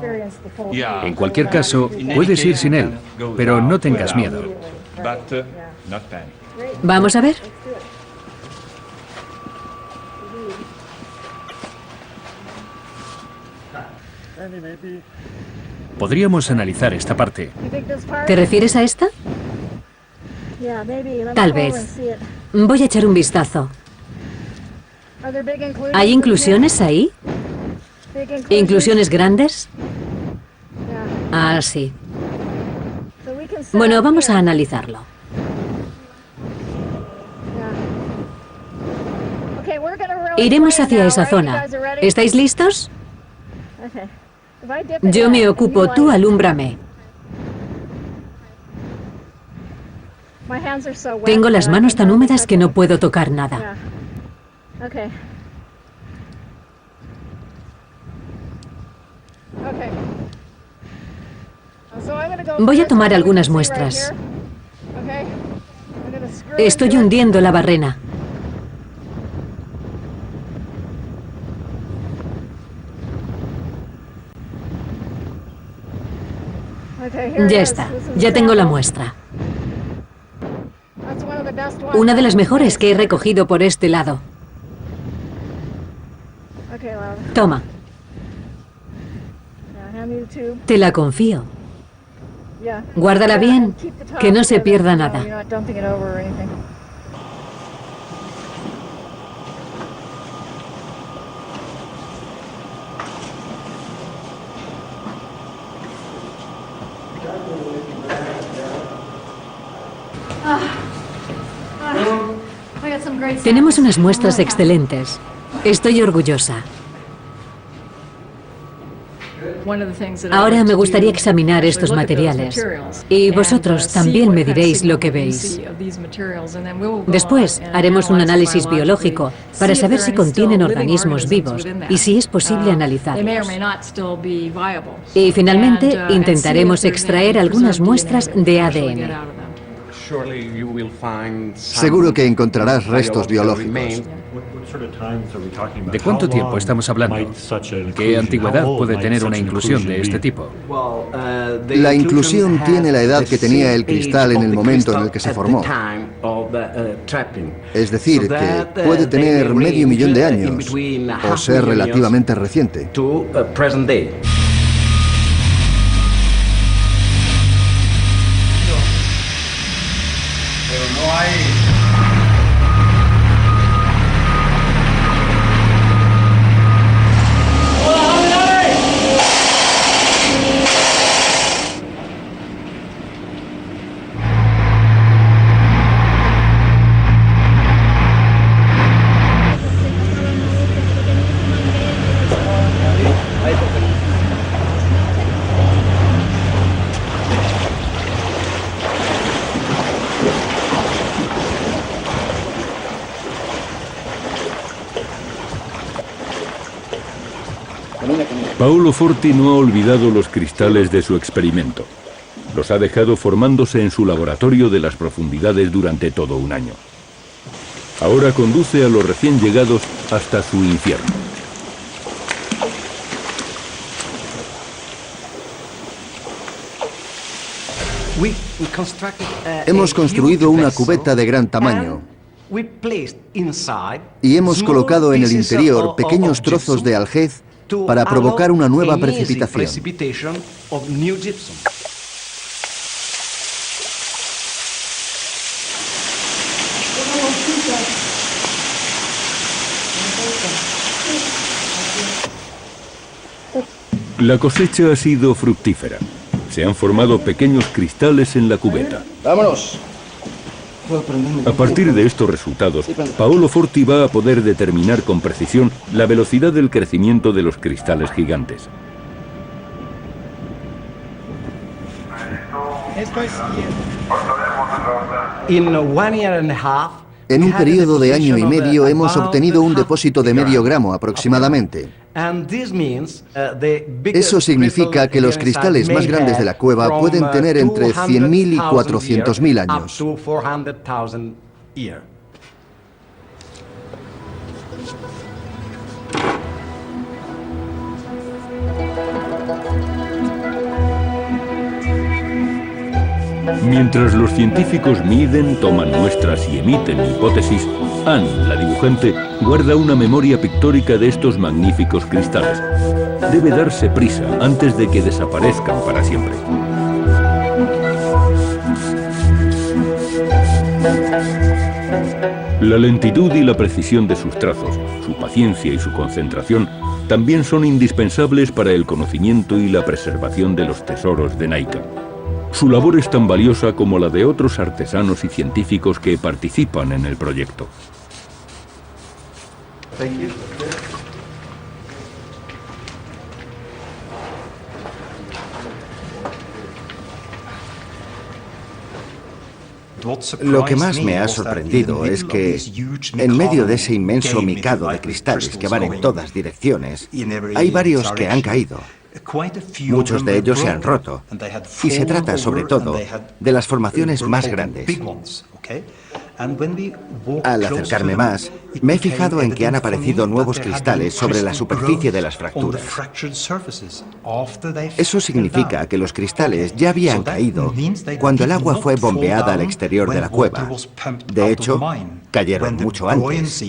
En cualquier caso, puedes ir sin él, pero no tengas miedo. Vamos a ver. Podríamos analizar esta parte. ¿Te refieres a esta? Tal vez. Voy a echar un vistazo. ¿Hay inclusiones ahí? ¿Inclusiones grandes? Ah, sí. Bueno, vamos a analizarlo. Iremos hacia esa zona. ¿Estáis listos? Yo me ocupo, tú alúmbrame. Tengo las manos tan húmedas que no puedo tocar nada. Voy a tomar algunas muestras. Estoy hundiendo la barrena. Ya está, ya tengo la muestra. Una de las mejores que he recogido por este lado. Toma. Te la confío. Guárdala bien, que no se pierda nada. Tenemos unas muestras excelentes. Estoy orgullosa. Ahora me gustaría examinar estos materiales. Y vosotros también me diréis lo que veis. Después haremos un análisis biológico para saber si contienen organismos vivos y si es posible analizarlos. Y finalmente intentaremos extraer algunas muestras de ADN. Seguro que encontrarás restos biológicos. ¿De cuánto tiempo estamos hablando? ¿Qué antigüedad puede tener una inclusión de este tipo? La inclusión tiene la edad que tenía el cristal en el momento en el que se formó. Es decir, que puede tener medio millón de años o ser relativamente reciente. Paolo Forti no ha olvidado los cristales de su experimento. Los ha dejado formándose en su laboratorio de las profundidades durante todo un año. Ahora conduce a los recién llegados hasta su infierno. Hemos construido una cubeta de gran tamaño y hemos colocado en el interior pequeños trozos de aljez para provocar una nueva precipitación. La cosecha ha sido fructífera. Se han formado pequeños cristales en la cubeta. ¡Vámonos! A partir de estos resultados, Paolo Forti va a poder determinar con precisión la velocidad del crecimiento de los cristales gigantes. Esto es in 1 year and a half. En un periodo de año y medio hemos obtenido un depósito de medio gramo aproximadamente. Eso significa que los cristales más grandes de la cueva pueden tener entre 100.000 y 400.000 años. Mientras los científicos miden, toman muestras y emiten hipótesis, Anne, la dibujante, guarda una memoria pictórica de estos magníficos cristales. Debe darse prisa antes de que desaparezcan para siempre. La lentitud y la precisión de sus trazos, su paciencia y su concentración también son indispensables para el conocimiento y la preservación de los tesoros de Naika. Su labor es tan valiosa como la de otros artesanos y científicos que participan en el proyecto. Lo que más me ha sorprendido es que, en medio de ese inmenso micado de cristales que van en todas direcciones, hay varios que han caído. Muchos de ellos se han roto, y se trata, sobre todo, de las formaciones más grandes. Al acercarme más, me he fijado en que han aparecido nuevos cristales sobre la superficie de las fracturas. Eso significa que los cristales ya habían caído cuando el agua fue bombeada al exterior de la cueva. De hecho, cayeron mucho antes.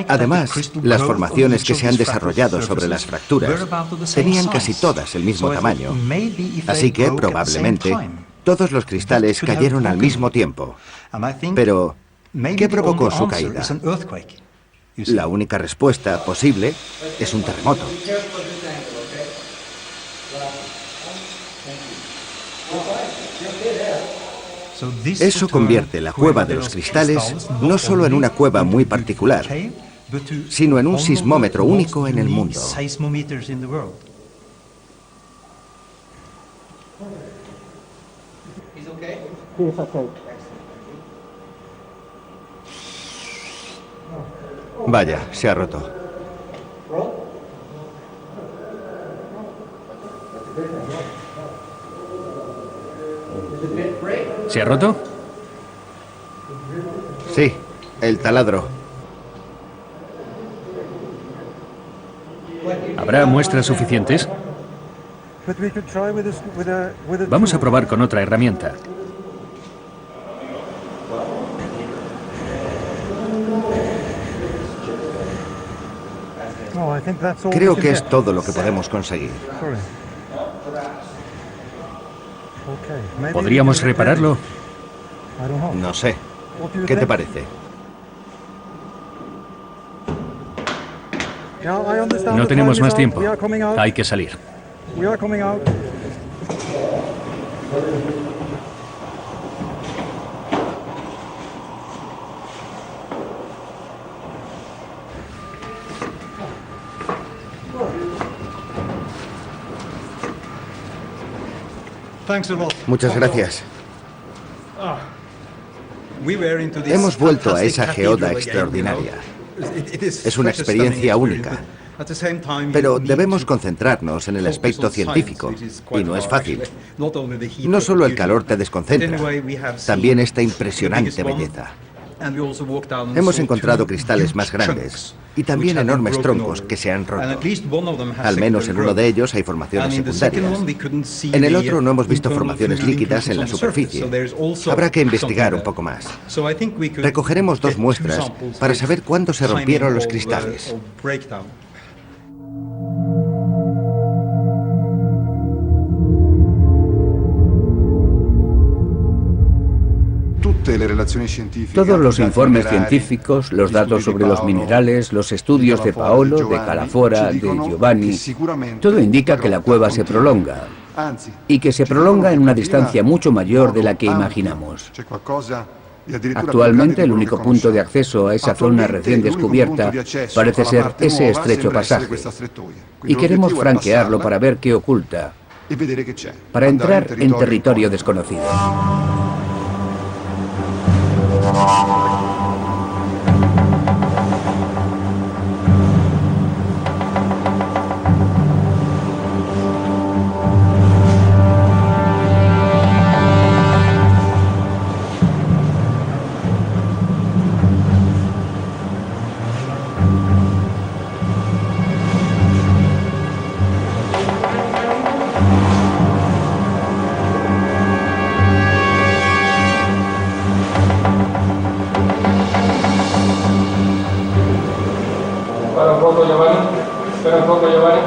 Además, las formaciones que se han desarrollado sobre las fracturas tenían casi todas el mismo tamaño, así que probablemente todos los cristales cayeron al mismo tiempo. Pero, ¿qué provocó su caída? La única respuesta posible es un terremoto. Eso convierte la cueva de los cristales no solo en una cueva muy particular, sino en un sismómetro único en el mundo. Vaya, se ha roto. ¿Se ha roto? Sí, el taladro. ¿Habrá muestras suficientes? Vamos a probar con otra herramienta. Creo que es todo lo que podemos conseguir. ¿Podríamos repararlo? No sé. ¿Qué te parece? No tenemos más tiempo. Hay que salir. Muchas gracias. Hemos vuelto a esa geoda extraordinaria. Es una experiencia única. Pero debemos concentrarnos en el aspecto científico, y no es fácil. No solo el calor te desconcentra, también esta impresionante belleza. Hemos encontrado cristales más grandes, y también enormes troncos que se han roto. Al menos en uno de ellos hay formaciones secundarias. En el otro no hemos visto formaciones líquidas en la superficie. Habrá que investigar un poco más. Recogeremos 2 muestras para saber cuándo se rompieron los cristales. Todos los informes científicos, los datos sobre los minerales, los estudios de Paolo, de Calafora, de Giovanni, todo indica que la cueva se prolonga y que se prolonga en una distancia mucho mayor de la que imaginamos. Actualmente el único punto de acceso a esa zona recién descubierta parece ser ese estrecho pasaje y queremos franquearlo para ver qué oculta, para entrar en territorio desconocido. Espera un poco, Giovanni.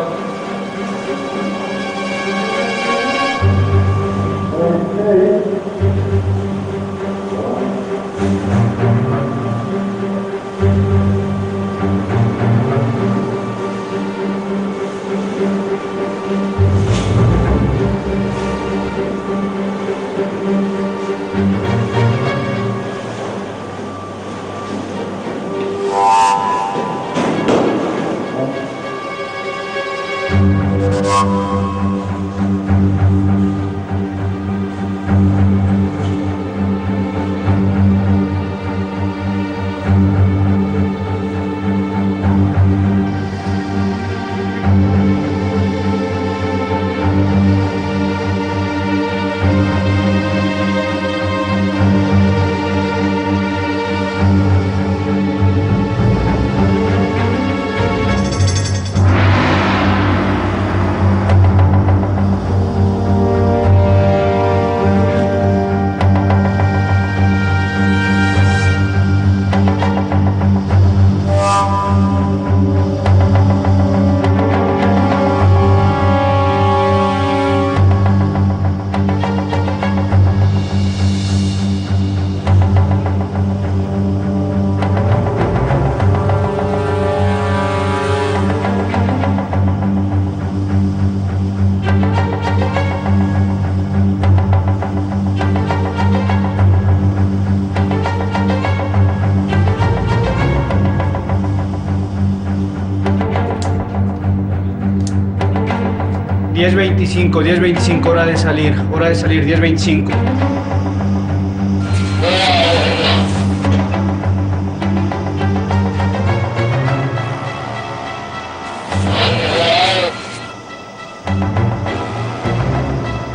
$10:25, $10:25, hora de salir, 10:25.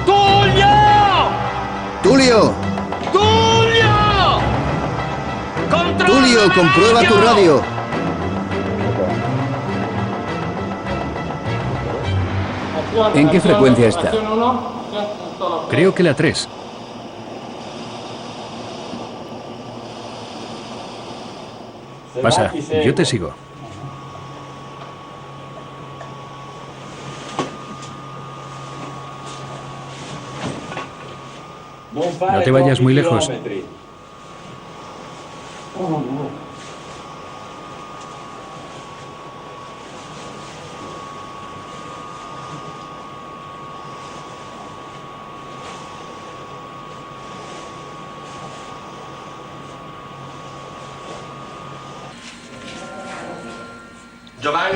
¡Tulio! ¡Tulio! ¡Tulio, comprueba tu radio! ¿En qué frecuencia está? Creo que la 3. Pasa, yo te sigo. No te vayas muy lejos.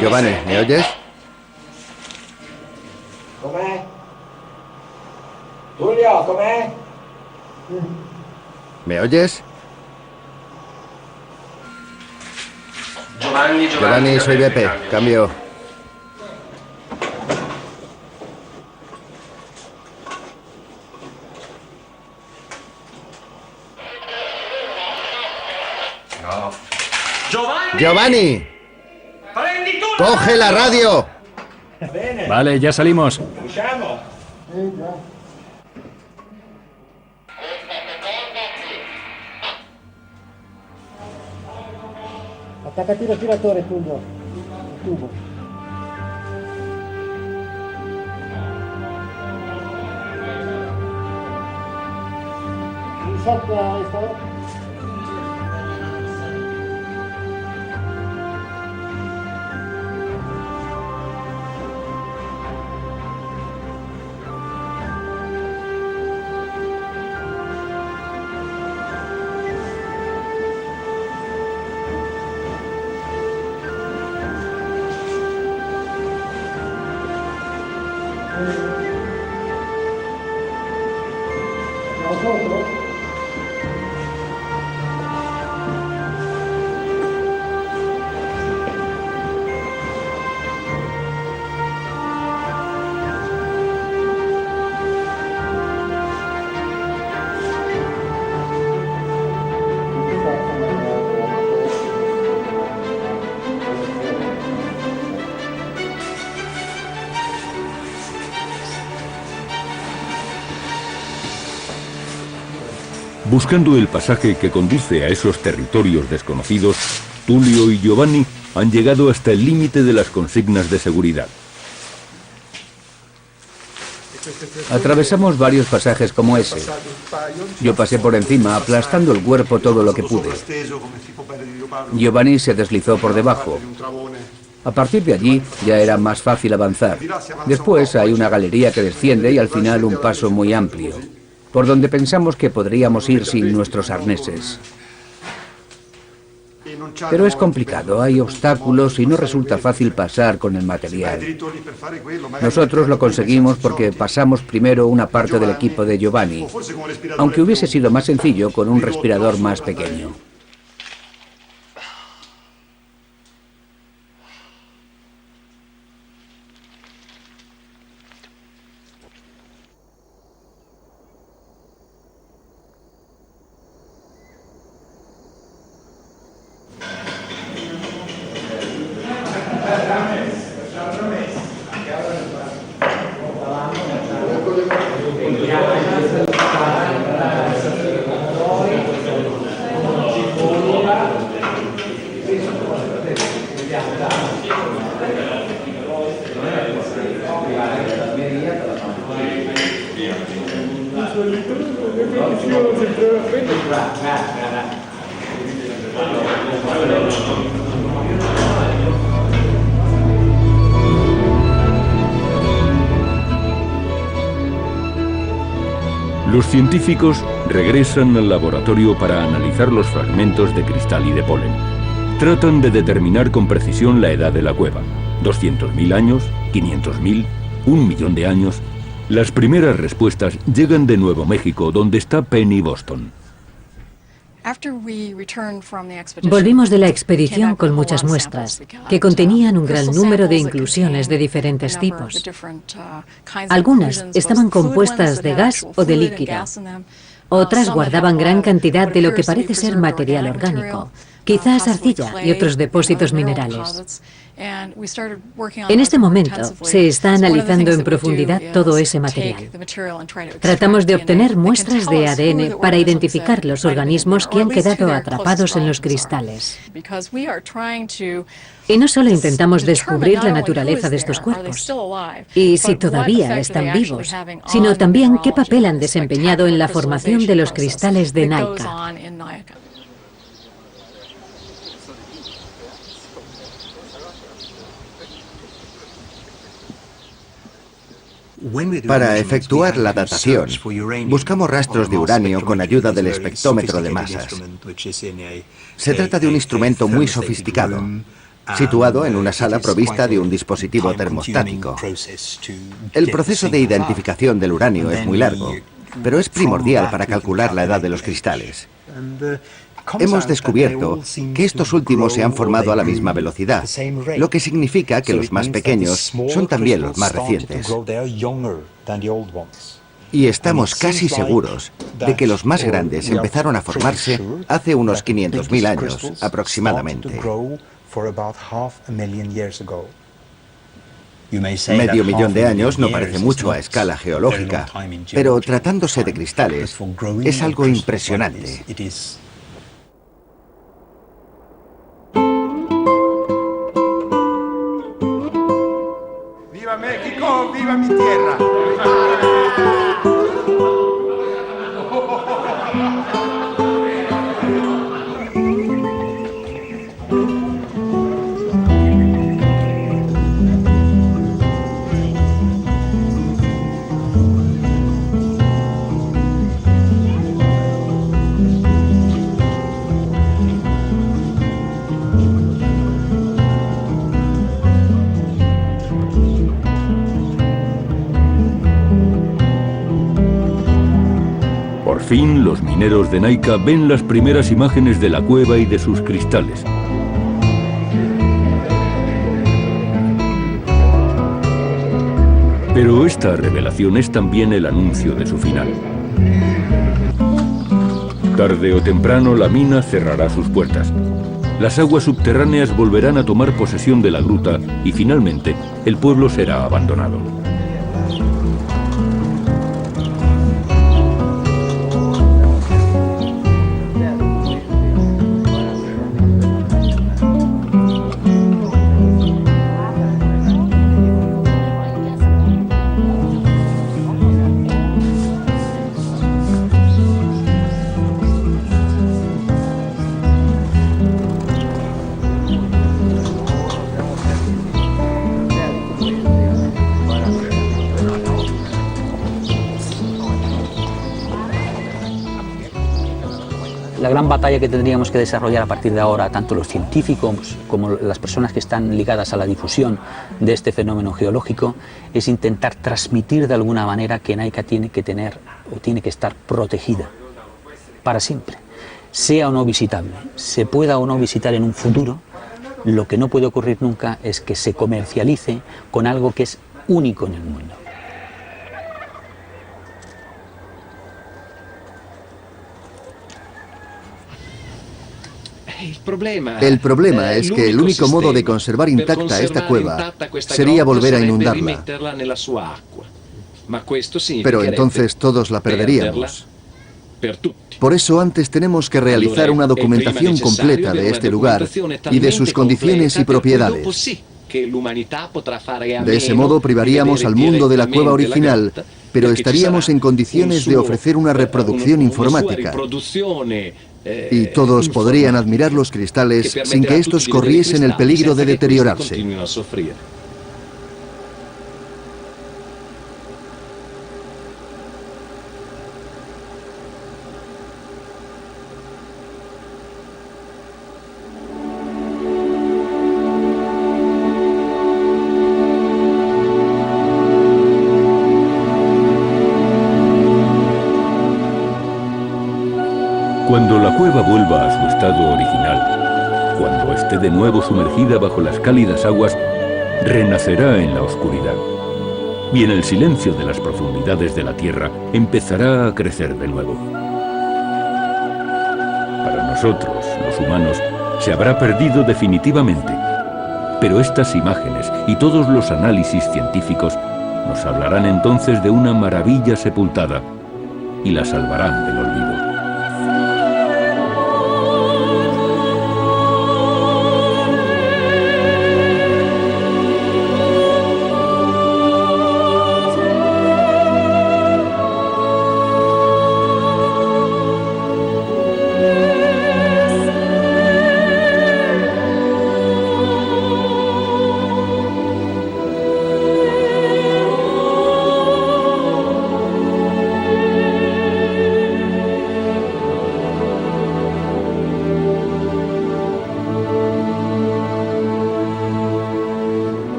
Giovanni, ¿me oyes? Com'è? Tulio, com'è? ¿Me oyes? Giovanni, soy Beppe. Cambio. Giovanni. ¡Coge la radio! Vale, ya salimos. Attaccati il tiratore, Tullio. Il tubo. Sotto esta. Buscando el pasaje que conduce a esos territorios desconocidos, Tullio y Giovanni han llegado hasta el límite de las consignas de seguridad. Atravesamos varios pasajes como ese. Yo pasé por encima, aplastando el cuerpo todo lo que pude. Giovanni se deslizó por debajo. A partir de allí ya era más fácil avanzar. Después hay una galería que desciende y al final un paso muy amplio, por donde pensamos que podríamos ir sin nuestros arneses. Pero es complicado, hay obstáculos y no resulta fácil pasar con el material. Nosotros lo conseguimos porque pasamos primero una parte del equipo de Giovanni, aunque hubiese sido más sencillo con un respirador más pequeño. Los científicos regresan al laboratorio para analizar los fragmentos de cristal y de polen. Tratan de determinar con precisión la edad de la cueva. 200.000 años, 500.000, 1 millón de años. Las primeras respuestas llegan de Nuevo México, donde está Penny Boston. Volvimos de la expedición con muchas muestras, que contenían un gran número de inclusiones de diferentes tipos. Algunas estaban compuestas de gas o de líquido. Otras guardaban gran cantidad de lo que parece ser material orgánico, quizás arcilla y otros depósitos minerales. En este momento se está analizando en profundidad todo ese material. Tratamos de obtener muestras de ADN para identificar los organismos que han quedado atrapados en los cristales. Y no solo intentamos descubrir la naturaleza de estos cuerpos, y si todavía están vivos, sino también qué papel han desempeñado en la formación de los cristales de Naica. Para efectuar la datación, buscamos rastros de uranio con ayuda del espectrómetro de masas. Se trata de un instrumento muy sofisticado, situado en una sala provista de un dispositivo termostático. El proceso de identificación del uranio es muy largo, pero es primordial para calcular la edad de los cristales. Hemos descubierto que estos últimos se han formado a la misma velocidad, lo que significa que los más pequeños son también los más recientes. Y estamos casi seguros de que los más grandes empezaron a formarse hace unos 500.000 años aproximadamente. Medio millón de años no parece mucho a escala geológica, pero tratándose de cristales, es algo impresionante. ¡Viva México! ¡Viva mi tierra! Por fin, los mineros de Naica ven las primeras imágenes de la cueva y de sus cristales. Pero esta revelación es también el anuncio de su final. Tarde o temprano, la mina cerrará sus puertas. Las aguas subterráneas volverán a tomar posesión de la gruta y finalmente el pueblo será abandonado. La gran batalla que tendríamos que desarrollar a partir de ahora, tanto los científicos como las personas que están ligadas a la difusión de este fenómeno geológico, es intentar transmitir de alguna manera que Naica tiene que tener o tiene que estar protegida para siempre, sea o no visitable, se pueda o no visitar en un futuro. Lo que no puede ocurrir nunca es que se comercialice con algo que es único en el mundo. El problema es que el único modo de conservar intacta esta cueva sería volver a inundarla. Pero entonces todos la perderíamos. Por eso antes tenemos que realizar una documentación completa de este lugar y de sus condiciones y propiedades. De ese modo privaríamos al mundo de la cueva original, pero estaríamos en condiciones de ofrecer una reproducción informática. Y todos podrían admirar los cristales sin que estos corriesen el peligro de deteriorarse. Cuando la cueva vuelva a su estado original, cuando esté de nuevo sumergida bajo las cálidas aguas, renacerá en la oscuridad. Y en el silencio de las profundidades de la tierra empezará a crecer de nuevo. Para nosotros, los humanos, se habrá perdido definitivamente. Pero estas imágenes y todos los análisis científicos nos hablarán entonces de una maravilla sepultada y la salvarán del olvido.